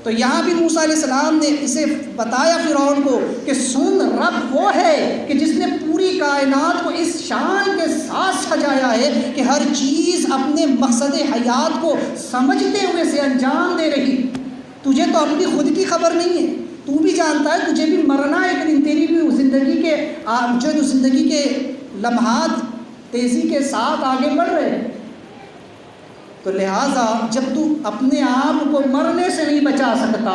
تو یہاں بھی موسیٰ علیہ السلام نے اسے بتایا فرعون کو کہ سن، رب وہ ہے کہ جس نے پوری کائنات کو اس شان کے ساتھ سجایا ہے کہ ہر چیز اپنے مقصد حیات کو سمجھتے ہوئے سے انجام دے رہی. تجھے تو اپنی خود کی خبر نہیں ہے، تو بھی جانتا ہے تجھے بھی مرنا ہے، ایک دن تیری بھی زندگی کے جو زندگی کے لمحات تیزی کے ساتھ آگے بڑھ رہے ہیں. تو لہٰذا جب تو اپنے آپ کو مرنے سے نہیں بچا سکتا،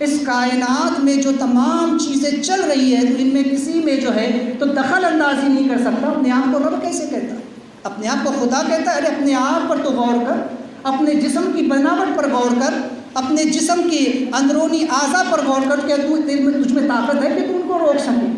اس کائنات میں جو تمام چیزیں چل رہی ہے تو ان میں کسی میں جو ہے تو دخل اندازی نہیں کر سکتا، اپنے آپ کو رب کیسے کہتا ہے؟ اپنے آپ کو خدا کہتا ہے. ارے اپنے آپ پر تو غور کر، اپنے جسم کی بناوٹ پر غور کر، اپنے جسم کے اندرونی اعضاء پر غور کر کہ تجھ میں طاقت ہے کہ تو ان کو روک سکے.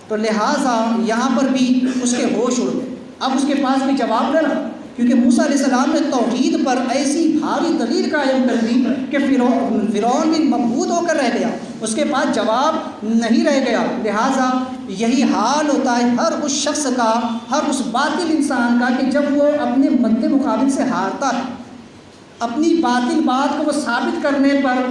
تو لہٰذا یہاں پر بھی اس کے ہوش اڑ گئے. اب اس کے پاس بھی جواب نہ رہا، کیونکہ موسیٰ علیہ السلام نے توحید پر ایسی بھاری دلیل قائم کر دی کہ فرعون بھی مبہوت ہو کر رہ گیا، اس کے پاس جواب نہیں رہ گیا. لہٰذا یہی حال ہوتا ہے ہر اس شخص کا، ہر اس باطل انسان کا، کہ جب وہ اپنے مد مقابل سے ہارتا ہے، اپنی باطل بات کو وہ ثابت کرنے پر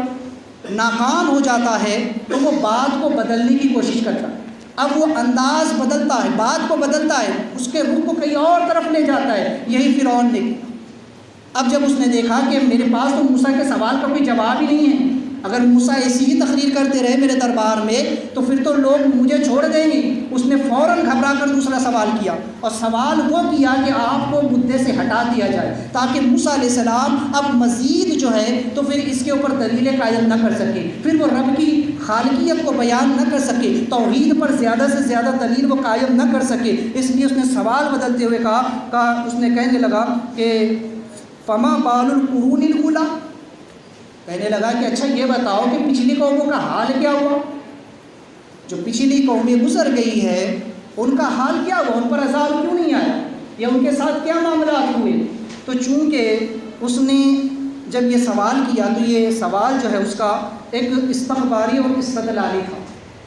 ناکام ہو جاتا ہے، تو وہ بات کو بدلنے کی کوشش کرتا ہے. اب وہ انداز بدلتا ہے، بات کو بدلتا ہے، اس کے رخ کو کہیں اور طرف لے جاتا ہے. یہی فرعون نے کیا. اب جب اس نے دیکھا کہ میرے پاس تو موسیٰ کے سوال کا کوئی جواب ہی نہیں ہے، اگر موسیٰ ایسی ہی تقریر کرتے رہے میرے دربار میں تو پھر تو لوگ مجھے چھوڑ دیں گے. اس نے فوراً گھبرا کر دوسرا سوال کیا، اور سوال وہ کیا کہ آپ کو مدعے سے ہٹا دیا جائے، تاکہ موسیٰ علیہ السلام اب مزید جو ہے تو پھر اس کے اوپر دلیل قائم نہ کر سکے، پھر وہ رب کی خالقیت کو بیان نہ کر سکے، توحید پر زیادہ سے زیادہ دلیل وہ قائم نہ کر سکے. اس لیے اس نے سوال بدلتے ہوئے کہا اس نے کہنے لگا کہ فما بال القرون الاولی، کہنے لگا کہ اچھا یہ بتاؤ کہ پچھلی قوموں کا حال کیا ہوا، جو پچھلی قومیں گزر گئی ہے ان کا حال کیا ہوا، ان پر عذاب کیوں نہیں آیا، یا ان کے ساتھ کیا معاملات ہوئے. تو چونکہ اس نے جب یہ سوال کیا تو یہ سوال جو ہے اس کا ایک استخباری اور استدلالی تھا،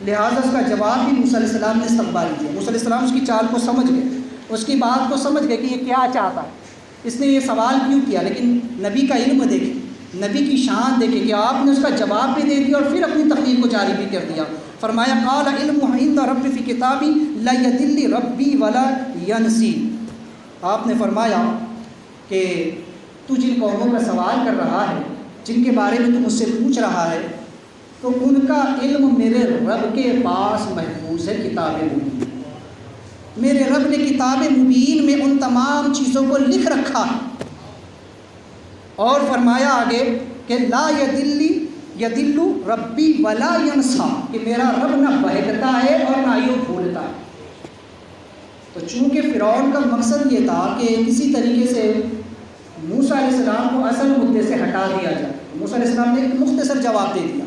لہٰذا اس کا جواب بھی موسیٰ علیہ السلام نے استخباری دیا. موسیٰ علیہ السلام اس کی چال کو سمجھ گئے، اس کی بات کو سمجھ گئے کہ یہ کیا چاہتا ہے، اس نے یہ سوال کیوں کیا. لیکن نبی کا علم دیکھیں، نبی کی شان دیکھیں کہ آپ نے اس کا جواب بھی دے دیا اور پھر اپنی تقریر کو جاری بھی کر دیا. فرمایا قال علم عند رب فی کتابی لا یضل ربی ولا ینسی. آپ نے فرمایا کہ تو جن قوموں کا سوال کر رہا ہے، جن کے بارے میں تو مجھ سے پوچھ رہا ہے، تو ان کا علم میرے رب کے پاس محفوظ ہے، کتاب مبین. میرے رب نے کتاب مبین میں ان تمام چیزوں کو لکھ رکھا ہے. اور فرمایا آگے کہ لا یضل ربی ولا ینسا، کہ میرا رب نہ بہکتا ہے اور نہ ہی وہ بھولتا ہے. تو چونکہ فرعون کا مقصد یہ تھا کہ کسی طریقے سے موسیٰ علیہ السلام کو اصل مدعے سے ہٹا دیا جائے، موسیٰ علیہ السلام نے ایک مختصر جواب دے دیا.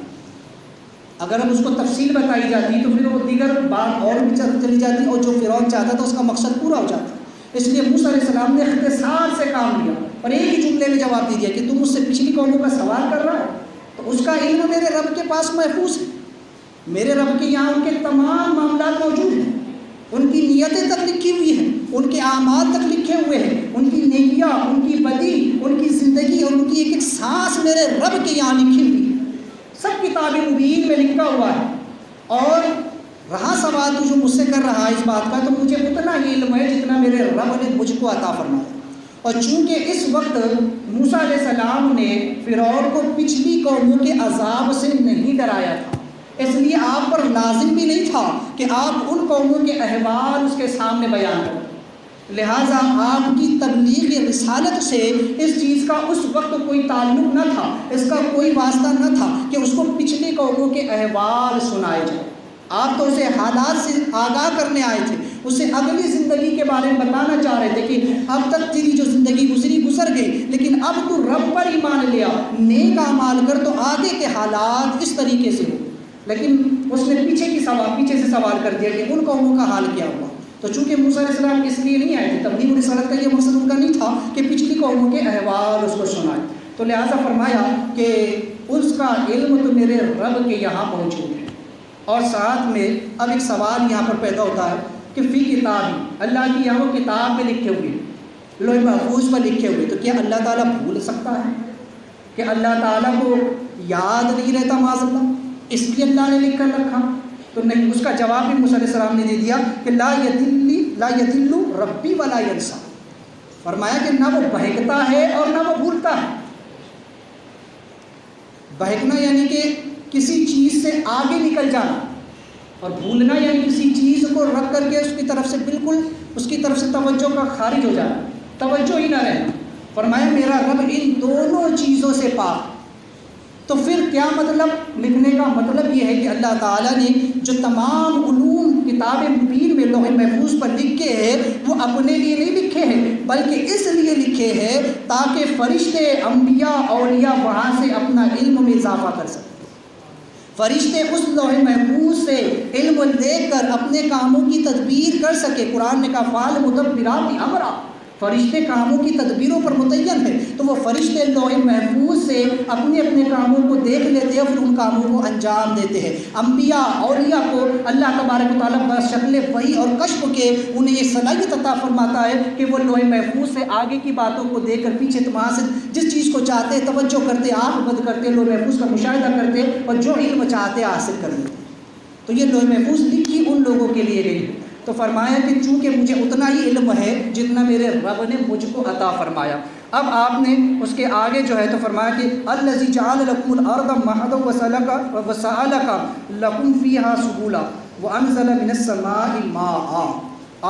اگر اب اس کو تفصیل بتائی جاتی تو پھر وہ دیگر بات اور بھی چلی جاتی اور جو فرعون چاہتا تھا اس کا مقصد پورا ہو جاتا. اس لیے موسیٰ علیہ السلام نے اختصار سے کام لیا اور ایک ہی جملے میں جواب دے دیا کہ تم مجھ سے پچھلی قوموں کا سوال کر رہا ہے، تو اس کا علم میرے رب کے پاس محفوظ ہے. میرے رب کے یہاں ان کے تمام معاملات موجود ہیں، ان کی نیتیں تک لکھی ہوئی ہیں، ان کے اعمال تک لکھے ہوئے ہیں، ان کی نیکیاں، ان کی بدی، ان کی زندگی اور ان کی ایک ایک سانس میرے رب کے یہاں لکھی ہوئی ہے، سب کتاب مبین میں لکھا ہوا ہے. اور رہا سوال تو جو مجھ سے کر رہا ہے اس بات کا، تو مجھے اتنا ہی علم ہے جتنا میرے رب نے مجھ کو عطا فرمایا. اور چونکہ اس وقت موسیٰ علیہ السلام نے فرعون کو پچھلی قوموں کے عذاب سے نہیں ڈرایا تھا، اس لیے آپ پر لازم بھی نہیں تھا کہ آپ ان قوموں کے احوال اس کے سامنے بیان کریں. لہٰذا آپ کی تبلیغ رسالت سے اس چیز کا اس وقت کوئی تعلق نہ تھا، اس کا کوئی واسطہ نہ تھا کہ اس کو پچھلی قوموں کے احوال سنائے جائے. آپ تو اسے حالات سے آگاہ کرنے آئے تھے، اسے اگلی زندگی کے بارے میں بتانا چاہ رہے تھے کہ اب تک تیری جو زندگی گزر گئی، لیکن اب تو رب پر ایمان لیا، نیک اعمال کر تو آگے کے حالات اس طریقے سے ہو. لیکن اس نے پیچھے سے سوال کر دیا کہ ان قوموں کا حال کیا ہوا. تو چونکہ موسیٰ علیہ السلام اس لیے نہیں آئے تھے، تبلیغ و رسالت کا یہ مقصد ان کا نہیں تھا کہ پچھلی قوموں کے احوال اس کو سنائے، تو لہٰذا فرمایا کہ اس کا علم تو میرے رب کے یہاں موجود ہے. اور ساتھ میں اب ایک سوال یہاں پر پیدا ہوتا ہے کہ فی کتاب، اللہ کی یہاں وہ کتاب میں لکھے ہوئے، لوح محفوظ پر لکھے ہوئے، تو کیا اللہ تعالیٰ بھول سکتا ہے کہ اللہ تعالیٰ کو یاد نہیں رہتا معاذ اللہ، اس لیے اللہ نے لکھ کر رکھا؟ تو نہیں. اس کا جواب بھی موسیٰ علیہ السلام نے دے دیا کہ لا یضل ربی ولا ینسیٰ. فرمایا کہ نہ وہ بہکتا ہے اور نہ وہ بھولتا ہے. بہکنا یعنی کہ کسی چیز سے آگے نکل جانا، اور بھولنا یعنی کسی چیز کو رکھ کر کے اس کی طرف سے بالکل اس کی طرف سے توجہ کا خارج ہو جانا، توجہ ہی نہ رہنا. فرمایا میرا رب ان دونوں چیزوں سے پاک. تو پھر کیا مطلب؟ لکھنے کا مطلب یہ ہے کہ اللہ تعالیٰ نے جو تمام علوم کتاب مبین میں لوح محفوظ پر لکھے ہیں وہ اپنے لیے نہیں لکھے ہیں، بلکہ اس لیے لکھے ہیں تاکہ فرشتے، انبیاء، اولیاء وہاں سے اپنا علم میں اضافہ کر سکیں. فرشتے اس لوح محفوظ سے علم لے کر اپنے کاموں کی تدبیر کر سکے. قرآن نے کہا فعال مدبرات امرا، فرشتے کاموں کی تدبیروں پر متعین ہیں. تو وہ فرشتے لوح محفوظ سے اپنے کاموں کو دیکھ لیتے ہیں، پھر ان کاموں کو انجام دیتے ہیں. انبیاء اولیاء کو اللہ تبارک و تعالیٰ بشکل وحی اور کشف کے انہیں یہ صلاحیت عطا فرماتا ہے کہ وہ لوح محفوظ سے آگے کی باتوں کو دیکھ کر پیچھے وہاں سے جس چیز کو چاہتے توجہ کرتے، آنکھ بند کرتے، لوح محفوظ کا مشاہدہ کرتے اور جو علم چاہتے حاصل کر لیتے. تو یہ لوح محفوظ لکھی ان لوگوں کے لیے گئی. تو فرمایا کہ چونکہ مجھے اتنا ہی علم ہے جتنا میرے رب نے مجھ کو عطا فرمایا. اب آپ نے اس کے آگے جو ہے تو فرمایا کہ الذی جعل لکم الارض مہدا وسلک لکم فیہا سبلا وانزل من السماء ماء.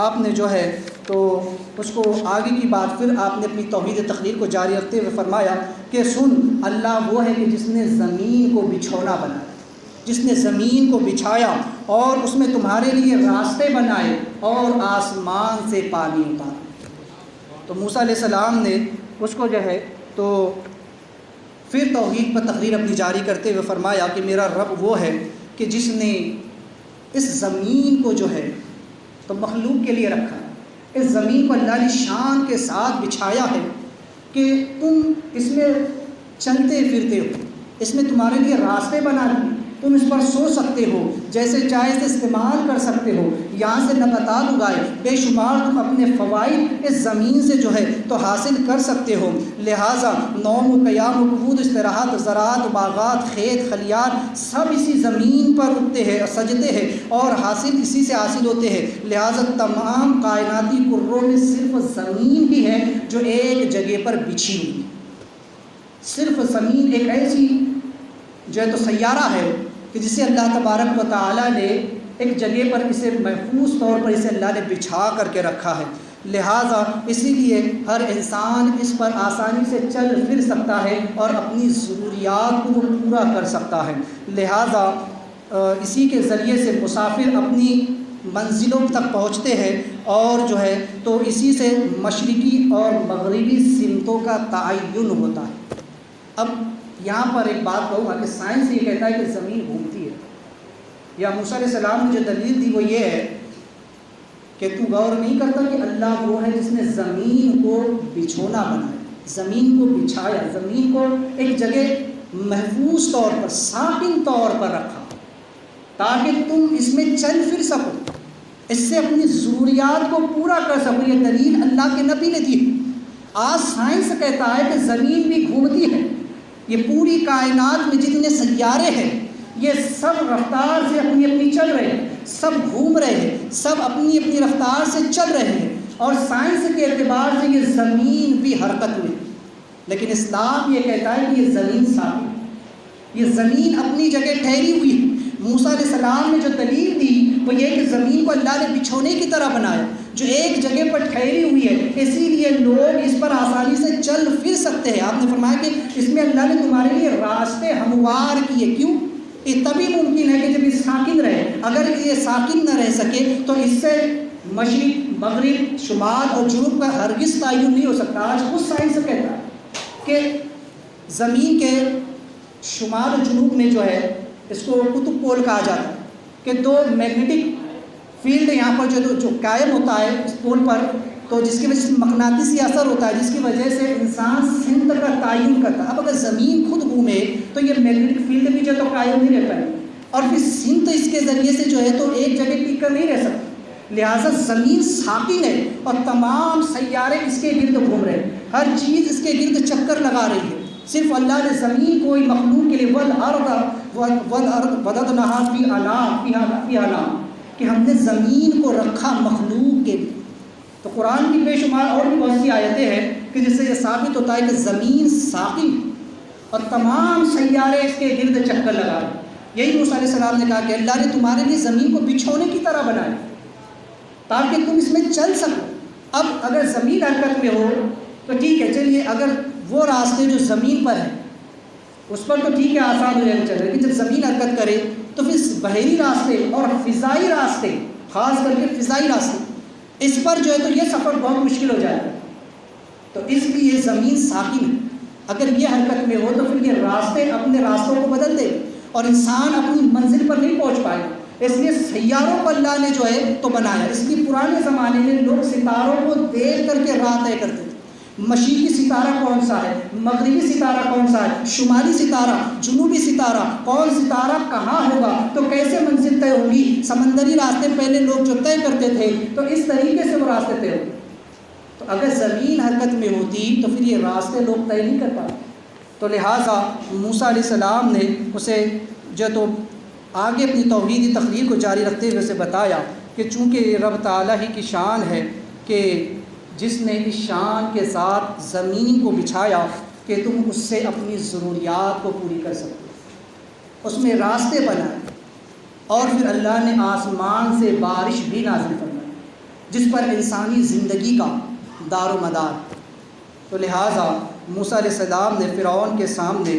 آپ نے جو ہے تو اس کو آگے کی بات پھر آپ نے اپنی توحید تقریر کو جاری رکھتے ہوئے فرمایا کہ سن، اللہ وہ ہے کہ جس نے زمین کو بچھونا بنایا، جس نے زمین کو بچھایا اور اس میں تمہارے لیے راستے بنائے اور آسمان سے پانی اتارا. تو موسیٰ علیہ السلام نے اس کو جو ہے تو پھر توحید پر تقریر اپنی جاری کرتے ہوئے فرمایا کہ میرا رب وہ ہے کہ جس نے اس زمین کو جو ہے تو مخلوق کے لیے رکھا. اس زمین کو اللہ نے شان کے ساتھ بچھایا ہے کہ تم اس میں چلتے پھرتے ہو، اس میں تمہارے لیے راستے بنا دیے، تم اس پر سو سکتے ہو، جیسے چاہے سے استعمال کر سکتے ہو، یہاں سے نباتات اگائے، بے شمار تم اپنے فوائد اس زمین سے جو ہے تو حاصل کر سکتے ہو. لہٰذا نوم و قیام و قعود، استراحت، زراعت، باغات، کھیت خلیات سب اسی زمین پر اٹھتے ہیں اور سجتے ہیں اور حاصل اسی سے حاصل ہوتے ہیں. لہٰذا تمام کائناتی کروں میں صرف زمین ہی ہے جو ایک جگہ پر بچھی ہوئی. صرف زمین ایک ایسی جو ہے تو سیارہ ہے کہ جسے اللہ تبارک و تعالیٰ نے ایک جگہ پر اسے محفوظ طور پر اسے اللہ نے بچھا کر کے رکھا ہے. لہٰذا اسی لیے ہر انسان اس پر آسانی سے چل پھر سکتا ہے اور اپنی ضروریات کو پورا کر سکتا ہے. لہٰذا اسی کے ذریعے سے مسافر اپنی منزلوں تک پہنچتے ہیں اور جو ہے تو اسی سے مشرقی اور مغربی سمتوں کا تعین ہوتا ہے. اب یہاں پر ایک بات کہوں گا کہ سائنس یہ کہتا ہے کہ زمین گھومتی ہے، یا موسیٰ علیہ السلام نے جو دلیل دی وہ یہ ہے کہ تو غور نہیں کرتا کہ اللہ وہ ہے جس نے زمین کو بچھونا بنایا، زمین کو بچھایا، زمین کو ایک جگہ محفوظ طور پر، ساکن طور پر رکھا تاکہ تم اس میں چل پھر سکو، اس سے اپنی ضروریات کو پورا کر سکو. یہ دلیل اللہ کے نبی نے دی. آج سائنس کہتا ہے کہ زمین بھی گھومتی ہے. یہ پوری کائنات میں جتنے سیارے ہیں یہ سب رفتار سے اپنی اپنی چل رہے ہیں، سب گھوم رہے ہیں، سب اپنی اپنی رفتار سے چل رہے ہیں، اور سائنس کے اعتبار سے یہ زمین بھی حرکت میں. لیکن اسلام یہ کہتا ہے کہ یہ زمین ثابت ہے، یہ زمین اپنی جگہ ٹھہری ہوئی ہے. موسیٰ علیہ السلام نے جو دلیل دی وہ یہ کہ زمین کو اللہ نے بچھونے کی طرح بنایا جو ایک جگہ پر ٹھہری ہوئی ہے، اسی لیے لوگ اس پر آسانی سے چل پھر سکتے ہیں. آپ نے فرمایا کہ اس میں اللہ نے تمہارے لیے راستے ہموار کیے. کیوں؟ یہ تبھی ممکن ہے کہ جب یہ ساکن رہے. اگر یہ ساکن نہ رہ سکے تو اس سے مشرق، مغرب، شمال اور جنوب کا ہرگز تعین نہیں ہو سکتا. آج خود سائنس کہتا ہے کہ زمین کے شمال و جنوب میں جو ہے اس کو قطب پول کہا جاتا ہے کہ دو میگنیٹک فیلڈ یہاں پر جو قائم ہوتا ہے اس پول پر، تو جس کی وجہ سے مقناطیسی اثر ہوتا ہے، جس کی وجہ سے انسان سمت کا تعین کرتا ہے۔ اب اگر زمین خود گھومے تو یہ میگنیٹک فیلڈ بھی جو تو قائم نہیں رہتا ہے، اور پھر سمت اس کے ذریعے سے جو ہے تو ایک جگہ ٹک کر نہیں رہ سکتی، لہٰذا زمین ساکن ہے اور تمام سیارے اس کے گرد گھوم رہے ہیں، ہر چیز اس کے گرد چکر لگا رہی ہے۔ صرف اللہ نے زمین کو ہی مخلوق کے لیے وَالْأَرْضَ مَدَدْنَاهَا فِي أَنَامٍ کہ ہم نے زمین کو رکھا مخلوق کے لیے۔ تو قرآن کی بے شمار اور بھی بہت سی آیتیں ہیں کہ جس سے یہ ثابت ہوتا ہے کہ زمین ساقی اور تمام سیارے اس کے گرد چکر لگا رہے ہیں۔ یہی موسیٰ علیہ السلام نے کہا کہ اللہ نے تمہارے لیے زمین کو بچھونے کی طرح بنایا تاکہ تم اس میں چل سکو۔ اب اگر زمین حرکت میں ہو تو ٹھیک ہے، چلیے اگر وہ راستے جو زمین پر ہیں اس پر تو ٹھیک ہے آسان ہو جائے چل، لیکن جب زمین حرکت کرے تو پھر بحری راستے اور فضائی راستے، خاص کر کے فضائی راستے، اس پر جو ہے تو یہ سفر بہت مشکل ہو جائے گا۔ تو اس لیے زمین ساکن ہے، اگر یہ حرکت میں ہو تو پھر یہ راستے اپنے راستوں کو بدل دے اور انسان اپنی منزل پر نہیں پہنچ پائے۔ اس لیے سیاروں کو اللہ نے جو ہے تو بنایا۔ اس لیے پرانے زمانے میں لوگ ستاروں کو دیکھ کر کے راہ طے کرتے تھے، مشرقی ستارہ کون سا ہے، مغربی ستارہ کون سا ہے، شمالی ستارہ، جنوبی ستارہ، کون ستارہ کہاں ہوگا، تو کیسے منزل طے ہوگی۔ سمندری راستے پہلے لوگ جو طے کرتے تھے تو اس طریقے سے وہ راستے طے ہوتے۔ تو اگر زمین حرکت میں ہوتی تو پھر یہ راستے لوگ طے نہیں کر پاتے۔ تو لہٰذا موسیٰ علیہ السلام نے اسے جو تو آگے اپنی توحیدی تقریر کو جاری رکھتے ہوئے اسے بتایا کہ چونکہ رب تعالیٰ ہی کی شان ہے کہ جس نے اس شان کے ساتھ زمین کو بچھایا کہ تم اس سے اپنی ضروریات کو پوری کر سکو، اس میں راستے بنائے، اور پھر اللہ نے آسمان سے بارش بھی نازل فرمائی جس پر انسانی زندگی کا دار و مدار۔ تو لہٰذا موسیٰ علیہ السلام نے فرعون کے سامنے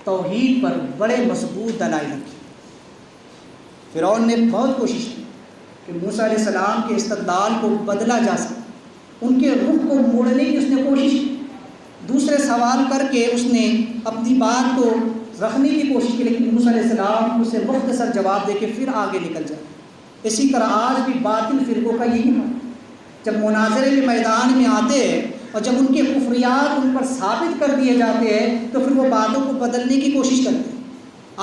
توحید پر بڑے مضبوط دلائل رکھے۔ فرعون نے بہت کوشش کی کہ موسیٰ علیہ السلام کے استدلال کو بدلا جا سکے، ان کے رخ کو موڑنے کی اس نے کوشش کی، دوسرے سوال کر کے اس نے اپنی بات کو رکھنے کی کوشش کی، لیکن موسیٰ علیہ السلام اسے مختصر جواب دے کے پھر آگے نکل جائے۔ اسی طرح آج بھی باطل فرقوں کا یہی ہے، جب مناظرے میں میدان میں آتے ہیں اور جب ان کے کفریات ان پر ثابت کر دیے جاتے ہیں تو پھر وہ باتوں کو بدلنے کی کوشش کرتے ہیں۔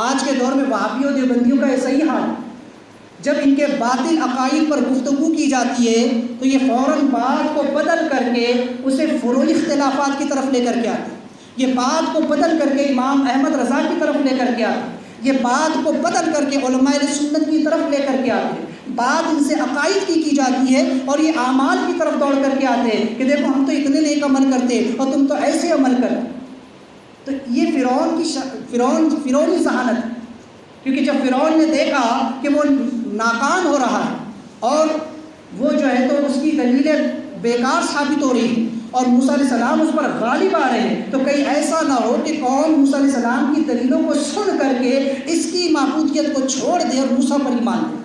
آج کے دور میں وہابیوں دیوبندیوں کا ایسا ہی حال ہے، جب ان کے باطل عقائد پر گفتگو کی جاتی ہے تو یہ فوراً بات کو بدل کر کے اسے فروعی اختلافات کی طرف لے کر کے آتے ہیں، یہ بات کو بدل کر کے امام احمد رضا کی طرف لے کر کے آتے ہیں، یہ بات کو بدل کر کے علماء سنت کی طرف لے کر کے آتے ہیں، بات ان سے عقائد کی جاتی ہے اور یہ اعمال کی طرف دوڑ کر کے آتے ہیں کہ دیکھو ہم تو اتنے نیک عمل کرتے اور تم تو ایسے عمل کرتے۔ تو یہ فرعونی ذہانت ہے، کیونکہ جب فرعون نے دیکھا کہ وہ ناکام ہو رہا ہے اور وہ جو ہے تو اس کی دلیلیں بیکار ثابت ہو رہی ہیں اور موسیٰ علیہ السلام اس پر غالب آ رہے ہیں، تو کہیں ایسا نہ ہو کہ قوم موسیٰ علیہ السلام کی دلیلوں کو سن کر کے اس کی معبودیت کو چھوڑ دے اور موسیٰ پر ایمان لے۔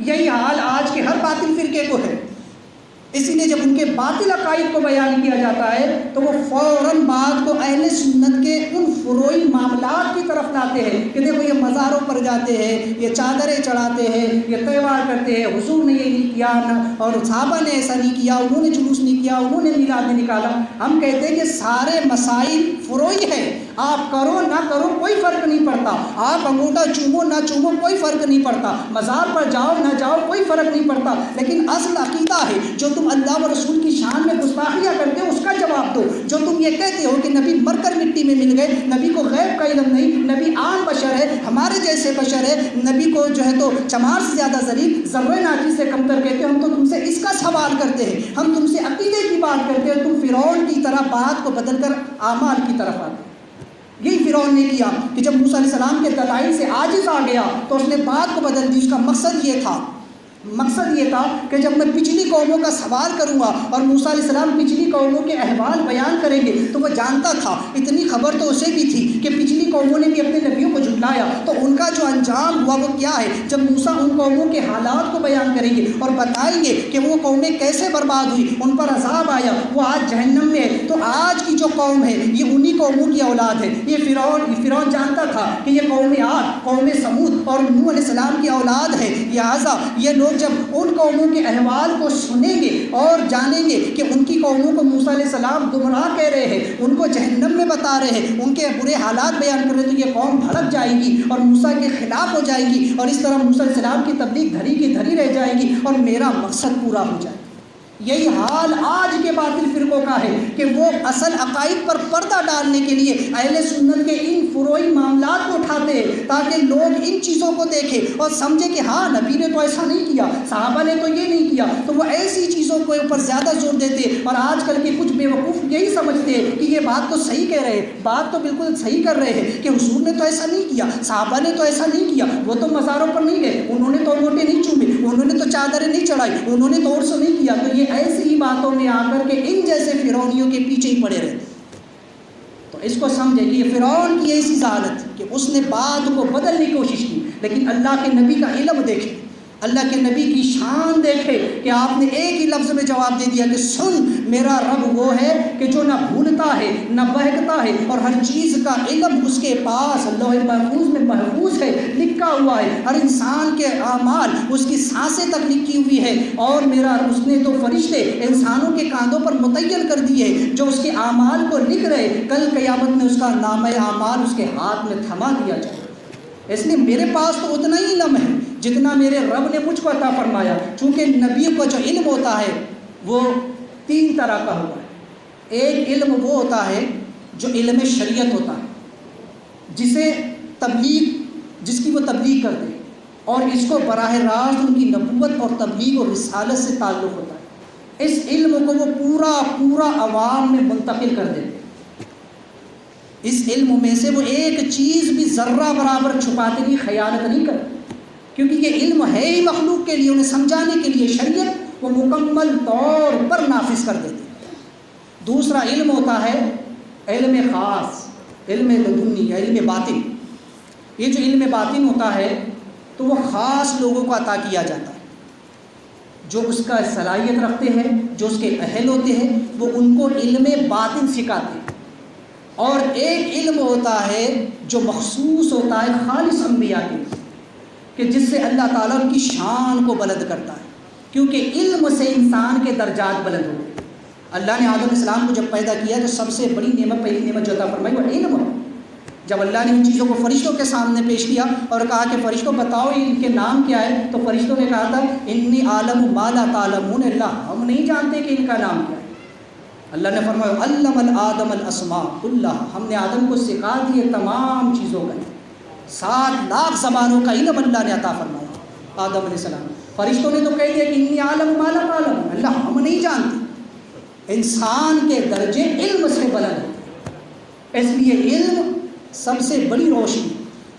یہی حال آج کے ہر باطل فرقے کو ہے، اسی لیے جب ان کے باطل عقائد کو بیان کیا جاتا ہے تو وہ فوراً بات کو اہل سنت کے ان فروعی معاملات کی طرف لاتے ہیں کہ دیکھو یہ مزاروں پر جاتے ہیں، یہ چادریں چڑھاتے ہیں، یہ تہوار کرتے ہیں، حضور نے یہ نہیں کیا اور صحابہ نے ایسا نہیں کیا، انہوں نے جلوس نہیں کیا، انہوں نے میلاد نہیں نکالا۔ ہم کہتے ہیں کہ سارے مسائل فروعی ہیں، آپ کرو نہ کرو کوئی فرق نہیں پڑتا، آپ انگوٹھا چومو نہ چومو کوئی فرق نہیں پڑتا، مزار پر جاؤ نہ جاؤ کوئی فرق نہیں پڑتا، لیکن اصل عقیدہ ہے جو تم اللہ و رسول کی شان میں گستاخیاں کرتے ہو اس کا جواب دو۔ جو تم یہ کہتے ہو کہ نبی مر کر مٹی میں مل گئے، نبی کو غیب کا علم نہیں، نبی عام بشر ہے، ہمارے جیسے بشر ہے، نبی کو جو ہے تو چمار سے زیادہ ذلیل، ذرے ناچی سے کمتر کہتے ہو، ہم تو تم سے اس کا سوال کرتے ہیں، ہم تم سے عقیدے کی بات کرتے ہیں، تم فرعون کی طرح بات کو بدل کر اعمال کی طرف آتے۔ یہی فرعون نے کیا کہ جب موسیٰ علیہ السلام کے دلائل سے عاجز آ گیا تو اس نے بات کو بدل دی۔ اس کا مقصد یہ تھا کہ جب میں پچھلی قوموں کا سوال کروں گا اور موسیٰ علیہ السلام پچھلی قوموں کے احوال بیان کریں گے تو وہ جانتا تھا، اتنی خبر تو اسے بھی تھی کہ پچھلی قوموں نے بھی اپنے نبیوں کو جھٹلایا، تو ان کا جو انجام انجام ہوا وہ کیا ہے؟ جب موسیٰ ان قوموں کے حالات کو بیان کریں گے اور بتائیں گے کہ وہ قومیں کیسے برباد ہوئی، ان پر عذاب آیا، وہ آج جہنم میں ہے۔ تو آج کی جو قوم ہے یہ انہی قوموں کی اولاد ہے۔ یہ فرعون جانتا تھا کہ یہ قوم عاد، قوم سمود اور نوح علیہ السلام کی اولاد ہے، لہٰذا یہ لوگ جب ان قوموں کے احوال کو سنیں گے اور جانیں گے کہ ان کی قوموں کو موسیٰ علیہ السلام گمراہ کہہ رہے ہیں، ان کو جہنم میں بتا رہے ہیں، ان کے برے حالات بیان کر رہے ہیں، تو یہ قوم بھڑک جائے گی اور موسیٰ کے خلاف ہو جائے گی، اور اس طرح موسیٰ علیہ السلام کی تبلیغ دھری کی دھری رہ جائے گی اور میرا مقصد پورا ہو جائے گا۔ یہی حال آج کے باطل فرقوں کا ہے کہ وہ اصل عقائد پر پردہ ڈالنے کے لیے اہل سنت کے ان فروعی معاملات کو اٹھاتے ہیں تاکہ لوگ ان چیزوں کو دیکھیں اور سمجھیں کہ ہاں نبی نے تو ایسا نہیں کیا، صحابہ نے تو یہ نہیں کیا، تو وہ ایسی چیزوں کے اوپر زیادہ زور دیتے ہیں۔ اور آج کل کے کچھ بیوقوف یہی سمجھتے ہیں کہ یہ بات تو صحیح کہہ رہے ہیں، بات تو بالکل صحیح کر رہے ہیں کہ حضور نے تو ایسا نہیں کیا، صحابہ نے تو ایسا نہیں کیا، وہ تو مزاروں پر نہیں گئے، انہوں نے تو انگوٹھے نہیں چومے، انہوں نے تو چادریں نہیں چڑھائی، انہوں نے تو عرس نہیں کیا۔ تو یہ ایسی ہی باتوں میں آ کر کے ان جیسے فرعونیوں کے پیچھے ہی پڑے رہتے۔ تو اس کو سمجھے کہ یہ فرعون کی ایسی ذالت کہ اس نے بات کو بدلنے کی کوشش کی، لیکن اللہ کے نبی کا علم دیکھے، اللہ کے نبی کی شان دیکھے کہ آپ نے ایک ہی لفظ میں جواب دے دیا کہ سن، میرا رب وہ ہے کہ جو نہ بھولتا ہے نہ بہکتا ہے، اور ہر چیز کا علم اس کے پاس لوح محفوظ میں محفوظ ہے، لکھا ہوا ہے، ہر انسان کے اعمال اس کی سانسیں تک لکھی ہوئی ہے، اور میرا اس نے تو فرشتے انسانوں کے کاندھوں پر متعین کر دیے جو اس کے اعمال کو لکھ رہے، کل قیامت میں اس کا نامہ اعمال اس کے ہاتھ میں تھما دیا جائے۔ اس لیے میرے پاس تو اتنا ہی علم ہے جتنا میرے رب نے مجھ کو عطا فرمایا، چونکہ نبی کو جو علم ہوتا ہے وہ تین طرح کا ہوتا ہے۔ ایک علم وہ ہوتا ہے جو علم شریعت ہوتا ہے، جس کی وہ تبلیغ کرتے ہیں، اور اس کو براہ راست ان کی نبوت اور تبلیغ اور رسالت سے تعلق ہوتا ہے۔ اس علم کو وہ پورا عوام میں منتقل کر دیتے ہیں۔ اس علم میں سے وہ ایک چیز بھی ذرہ برابر چھپاتے نہیں، خیانت نہیں کرتے، کیونکہ یہ علم ہے ہی مخلوق کے لیے، انہیں سمجھانے کے لیے شریعت وہ مکمل طور پر نافذ کر دیتے ہیں۔ دوسرا علم ہوتا ہے علم خاص، علم لدنی یا علم باطن۔ یہ جو علم باطن ہوتا ہے تو وہ خاص لوگوں کو عطا کیا جاتا ہے، جو اس کا صلاحیت رکھتے ہیں، جو اس کے اہل ہوتے ہیں، وہ ان کو علم باطن سکھاتے ہیں۔ اور ایک علم ہوتا ہے جو مخصوص ہوتا ہے خالص انبیاء کے لیے، کہ جس سے اللہ تعالیٰ ان کی شان کو بلند کرتا ہے، کیونکہ علم سے انسان کے درجات بلند ہوتے ہیں۔ اللہ نے آدم علیہ السلام کو جب پیدا کیا تو سب سے بڑی نعمت، پہلی نعمت جو عطا فرمائی وہ علم ہے۔ جب اللہ نے ان چیزوں کو فرشتوں کے سامنے پیش کیا اور کہا کہ فرشتوں بتاؤ ان کے نام کیا ہے، تو فرشتوں نے کہا تھا انی عالم ما لا تعلمون، اللہ ہم نہیں جانتے کہ ان کا نام کیا ہے۔ اللہ نے فرمایا علم آدم الاسماء کلھا، ہم نے آدم کو سکھا دیے تمام چیزوں کا، 7 لاکھ زبانوں کا علم اللہ نے عطا فرمایا آدم علیہ السلام۔ فرشتوں نے تو کہہ دیا کہ انی عالم ما لا تعلمون، اللہ ہم نہیں جانتے۔ انسان کے درجے علم سے بلند ہیں، اس لیے علم سب سے بڑی روشنی۔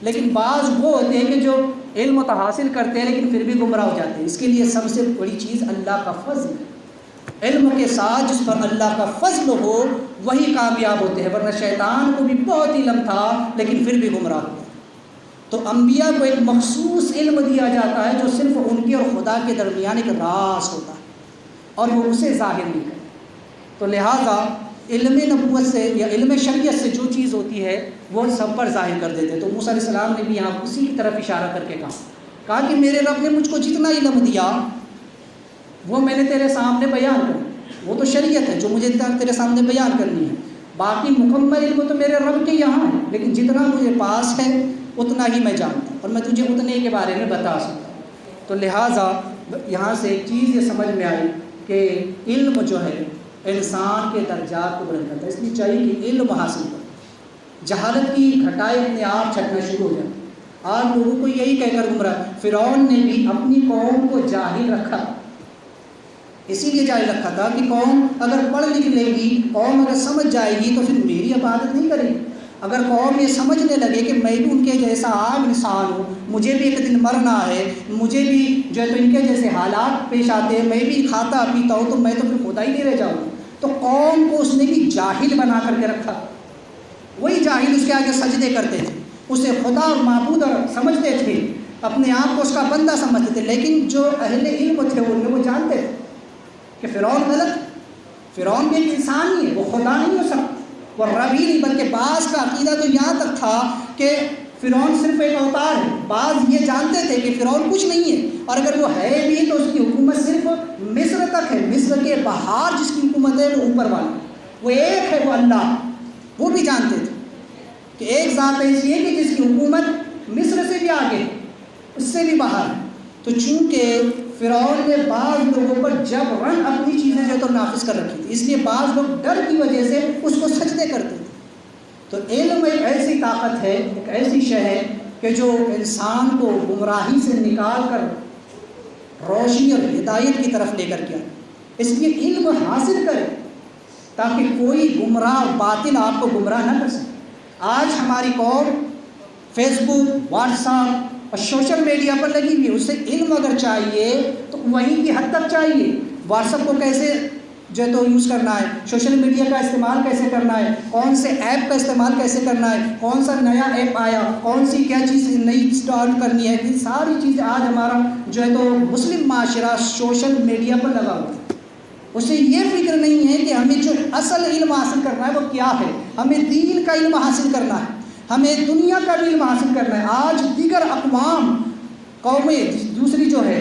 لیکن بعض وہ ہوتے ہیں کہ جو علم تو حاصل کرتے ہیں لیکن پھر بھی گمراہ ہو جاتے ہیں۔ اس کے لیے سب سے بڑی چیز اللہ کا فضل ہے۔ علم کے ساتھ جس پر اللہ کا فضل ہو وہی کامیاب ہوتے ہیں، ورنہ شیطان کو بھی بہت علم تھا لیکن پھر بھی گمراہ ہوا۔ تو انبیاء کو ایک مخصوص علم دیا جاتا ہے جو صرف ان کے اور خدا کے درمیان ایک راز ہوتا ہے اور وہ اسے ظاہر نہیں کرتے۔ تو لہٰذا علم نبوت سے یا علم شریعت سے جو چیز ہوتی ہے وہ سب پر ظاہر کر دیتے۔ تو موسیٰ علیہ السلام نے بھی یہاں اسی کی طرف اشارہ کر کے کہا کہ میرے رب نے مجھ کو جتنا علم دیا وہ میں نے تیرے سامنے بیان کر، وہ تو شریعت ہے جو مجھے تیرے سامنے بیان کرنی ہے، باقی مکمل علم تو میرے رب کے یہاں ہے، لیکن جتنا مجھے پاس ہے اتنا ہی میں جانتا ہوں اور میں تجھے اتنے کے بارے میں بتا سکتا ہوں۔ تو لہٰذا یہاں سے ایک چیز یہ سمجھ میں آئی کہ علم جو ہے انسان کے درجات کو بلند کرتا ہے، اس لیے چاہیے کہ علم حاصل کرو۔ جہالت کی گھٹائیں اپنے آپ چھٹنا شروع ہو جاتی۔ آج لوگوں کو یہی کہہ کر گمراہ، فرعون نے بھی اپنی قوم کو جاہل رکھا، اسی لیے جاری رکھا تھا کہ قوم اگر پڑھ لکھ لے گی، قوم اگر سمجھ جائے گی تو پھر میری عبادت نہیں کرے گی۔ اگر قوم یہ سمجھنے لگے کہ میں بھی ان کے جیسا عام انسان ہوں، مجھے بھی ایک دن مرنا ہے، مجھے بھی جو ہے تو ان کے جیسے حالات پیش آتے ہیں، میں بھی کھاتا پیتا ہوں، تو میں تو پھر خدا ہی نہیں رہ جاؤں۔ تو قوم کو اس نے بھی جاہل بنا کر کے رکھا، وہی جاہل اس کے آگے سجدے کرتے تھے، اسے خدا اور معبود اور سمجھتے تھے، اپنے آپ کو اس کا بندہ سمجھتے تھے، لیکن جو اہل علم تھے وہ جانتے تھے کہ فرعون غلط، فرعون بھی ایک انسان ہی ہے، وہ خدا نہیں ہو سکتا، وہ رب ہی نہیں، بلکہ بعض کا عقیدہ تو یہاں تک تھا کہ فرعون صرف ایک اوتار ہے، بعض یہ جانتے تھے کہ فرعون کچھ نہیں ہے، اور اگر وہ ہے بھی تو اس کی حکومت صرف مصر تک ہے، مصر کے باہر جس کی حکومت ہے وہ اوپر والا، وہ ایک ہے، وہ اللہ، وہ بھی جانتے تھے کہ ایک ذات ایسی ہے کہ جس کی حکومت مصر سے بھی آگے، اس سے بھی باہر ہے۔ تو چونکہ فرعون نے بعض لوگوں پر جبراً اپنی چیزیں جو تو نافذ کر رکھی تھی، اس لیے بعض لوگ ڈر کی وجہ سے اس کو سجدے کرتے تھے۔ تو علم ایک ایسی طاقت ہے، ایک ایسی شے ہے کہ جو انسان کو گمراہی سے نکال کر روشنی اور ہدایت کی طرف لے کر کے آئے، اس لیے علم حاصل کرے تاکہ کوئی گمراہ باطل آپ کو گمراہ نہ کر سکے۔ آج ہماری قوم فیس بک، واٹس ایپ اور سوشل میڈیا پر لگی ہوئی ہے، اسے علم اگر چاہیے تو وہیں کی حد تک چاہیے، واٹس ایپ کو کیسے جو ہے تو یوز کرنا ہے، سوشل میڈیا کا استعمال کیسے کرنا ہے، کون سے ایپ کا استعمال کیسے کرنا ہے، کون سا نیا ایپ آیا، کون سی کیا چیز نئی انسٹال کرنی ہے، یہ ساری چیزیں آج ہمارا جو ہے تو مسلم معاشرہ سوشل میڈیا پر لگا ہوا ہے۔ اسے یہ فکر نہیں ہے کہ ہمیں جو اصل علم حاصل کرنا ہے وہ کیا ہے، ہمیں دین کا علم حاصل کرنا ہے، ہمیں دنیا کا بھی علم حاصل کرنا ہے۔ آج دیگر اقوام، قومیں دوسری جو ہے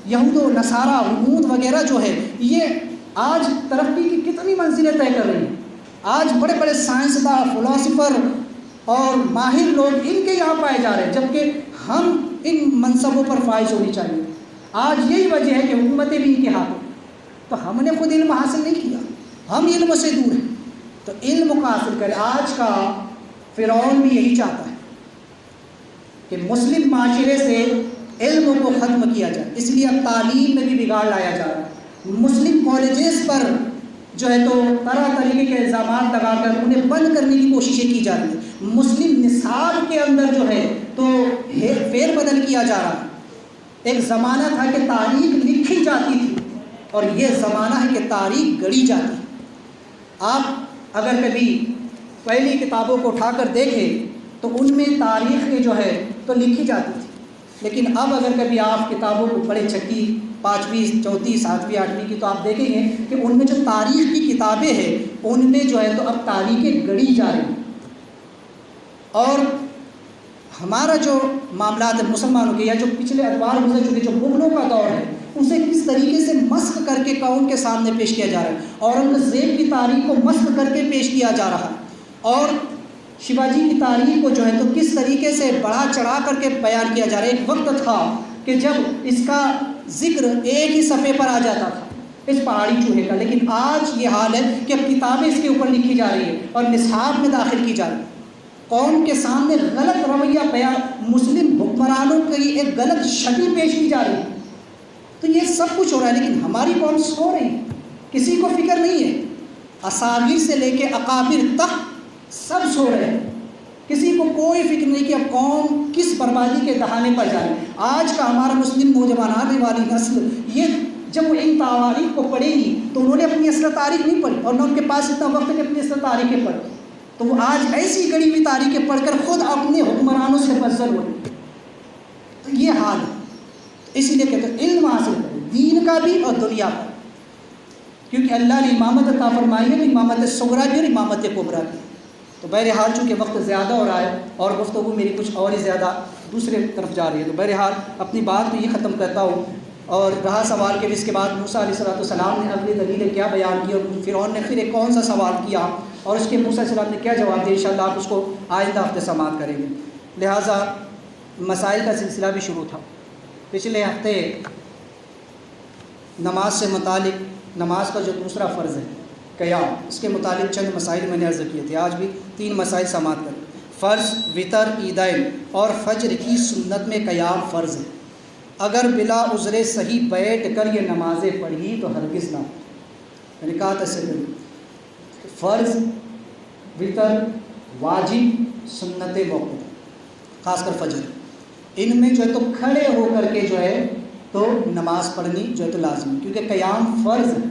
یہود و نصارہ، ہنود وغیرہ جو ہے، یہ آج ترقی کی کتنی منزلیں طے کر رہی ہیں۔ آج بڑے بڑے سائنسداں، فلاسفر اور ماہر لوگ ان کے یہاں پائے جا رہے ہیں، جبکہ ہم ان منصبوں پر فائز ہونی چاہیے۔ آج یہی وجہ ہے کہ حکومتیں بھی ان کے ہاتھ ہیں، تو ہم نے خود علم حاصل نہیں کیا، ہم علم سے دور ہیں، تو علم کو حاصل کریں۔ آج کا فرعون بھی یہی چاہتا ہے کہ مسلم معاشرے سے علم کو ختم کیا جائے، اس لیے اب تعلیم میں بھی بگاڑ لایا جا رہا ہے۔ مسلم کالجز پر جو ہے تو طرح طریقے کے الزامات لگا کر انہیں بند کرنے کی کوششیں کی جا رہی ہیں۔ مسلم نصاب کے اندر جو ہے تو فیر بدل کیا جا رہا ہے۔ ایک زمانہ تھا کہ تاریخ لکھی جاتی تھی، اور یہ زمانہ ہے کہ تاریخ گڑھی جاتی ہے۔ آپ اگر کبھی پہلی کتابوں کو اٹھا کر دیکھیں تو ان میں تاریخ جو ہے تو لکھی جاتی تھی، لیکن اب اگر کبھی آپ کتابوں کو پڑھیں، چھٹی، پانچویں، چوتھی، ساتویں، آٹھویں کی، تو آپ دیکھیں گے کہ ان میں جو تاریخ کی کتابیں ہیں ان میں جو ہے تو اب تاریخیں گڑھی جا رہی ہیں، اور ہمارا جو معاملات مسلمانوں کے یا جو پچھلے ادوار گزر چکے، جو مغلوں کا دور ہے، اسے کس طریقے سے مسخ کر کے قوم کے سامنے پیش کیا جا رہا ہے، اورنگزیب کی تاریخ کو مسخ کر کے پیش کیا جا رہا ہے، اور شیواجی کی تاریخ کو جو ہے تو کس طریقے سے بڑھا چڑھا کر کے بیان کیا جا رہا ہے۔ ایک وقت تھا کہ جب اس کا ذکر ایک ہی صفحے پر آ جاتا تھا، اس پہاڑی چوہے کا، لیکن آج یہ حال ہے کہ اب کتابیں اس کے اوپر لکھی جا رہی ہیں اور نصاب میں داخل کی جا رہی ہے۔ قوم کے سامنے غلط رویہ بیان، مسلم حکمرانوں کی ایک غلط شکل پیش کی جا رہی ہے۔ تو یہ سب کچھ ہو رہا ہے، لیکن ہماری قوم سو رہی ہے، کسی کو فکر نہیں ہے، اصاغر سے لے کے اکابر تک سب سو رہے ہیں، کسی کو کوئی فکر نہیں کہ اب قوم کس بربادی کے دہانے پر جائے۔ آج کا ہمارا مسلم نوجوان، آنے والی نسل، یہ جب وہ ان تواریخ کو پڑھے گی تو انہوں نے اپنی اصل تاریخ نہیں پڑھی، اور نہ ان کے پاس اتنا وقت ہے کہ اپنی اصل تاریخیں پڑھیں، تو وہ آج ایسی گڑی ہوئی تاریخیں پڑھ کر خود اپنے حکمرانوں سے بدزر ہو رہے ہیں۔ تو یہ حال ہے، اسی لیے کہتے ہیں علم حاصل کریں، دین کا بھی اور دنیا کا، کیونکہ اللہ نے امامت عطا فرمائی ہے، امامت صغریٰ بھی اور امامت کبریٰ بھی۔ تو بہرحال چونکہ وقت زیادہ ہو رہا ہے اور گفتگو میری کچھ اور ہی زیادہ دوسرے طرف جا رہی ہے، تو بہرحال اپنی بات کو یہ ختم کرتا ہوں۔ اور رہا سوال کہ اس کے بعد موسیٰ علیہ السلام نے اگلی دلیلیں کیا بیان کی، اور فرعون نے پھر ایک کون سا سوال کیا، اور اس کے موسیٰ علیہ السلام نے کیا جواب دیا، انشاءاللہ آپ اس کو آئندہ ہفتے سماعت کریں گے۔ لہٰذا مسائل کا سلسلہ بھی شروع تھا۔ پچھلے ہفتے نماز سے متعلق، نماز کا جو دوسرا فرض ہے قیام، اس کے متعلق چند مسائل میں نے عرض کیے تھے، آج بھی 3 مسائل سماعت کریں۔ فرض، وتر، عیدین اور فجر کی سنت میں قیام فرض ہے، اگر بلا عذر صحیح بیٹھ کر یہ نمازیں پڑھی تو ہرگز نہ ہو۔ میں نے کہا تھا اس سے پہلے فرض، وتر، واجب، سنت موقوفہ، خاص کر فجر، ان میں جو ہے تو کھڑے ہو کر کے جو ہے تو نماز پڑھنی جو ہے تو لازمی، کیونکہ قیام فرض ہے۔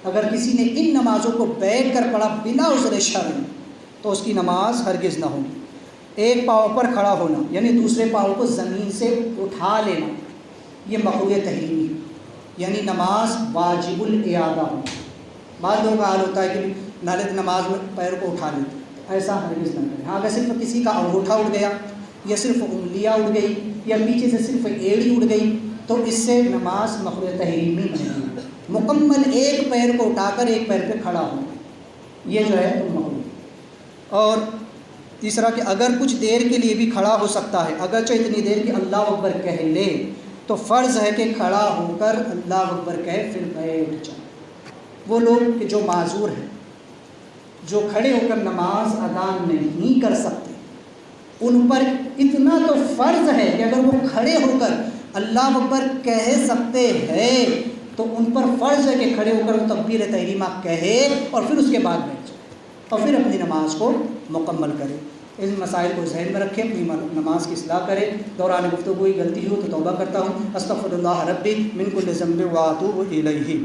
اگر کسی نے ان نمازوں کو بیٹھ کر پڑھا بلا عذر شرعی تو اس کی نماز ہرگز نہ ہوگی۔ ایک پاؤں پر کھڑا ہونا یعنی دوسرے پاؤں کو زمین سے اٹھا لینا، یہ مقروء تحریمی، یعنی نماز واجب الاعادہ ہو۔ بعض لوگوں کا حال ہوتا ہے کہ نالت نماز میں پیر کو اٹھا لیتے، ایسا ہرگز نہ کریں۔ ہاں اگر صرف کسی کا انگوٹھا اٹھ گیا یا صرف انگلیاں اٹھ گئی یا پیچھے سے صرف ایڑی اٹھ گئی تو اس سے نماز مقروء تحریمی بنے گی۔ مکمل ایک پیر کو اٹھا کر ایک پیر پہ کھڑا ہو، یہ جو ہے تو مقروء۔ اور تیسرا کہ اگر کچھ دیر کے لیے بھی کھڑا ہو سکتا ہے، اگرچہ اتنی دیر کہ اللہ اکبر کہہ لے، تو فرض ہے کہ کھڑا ہو کر اللہ اکبر کہے پھر بیٹھ جائے۔ وہ لوگ کہ جو معذور ہیں، جو کھڑے ہو کر نماز ادا نہیں کر سکتے، ان پر اتنا تو فرض ہے کہ اگر وہ کھڑے ہو کر اللہ اکبر کہہ سکتے ہیں تو ان پر فرض ہے کہ کھڑے ہو کر وہ تکبیر تحریمہ کہے اور پھر اس کے بعد بیٹھ جائے اور پھر اپنی نماز کو مکمل کرے۔ ان مسائل کو ذہن میں رکھیں، اپنی نماز کی اصلاح کریں۔ دوران گفتگو کوئی غلطی ہو تو توبہ کرتا ہوں، استغفر اللہ ربی من کل ذنب و اتوب الیہ۔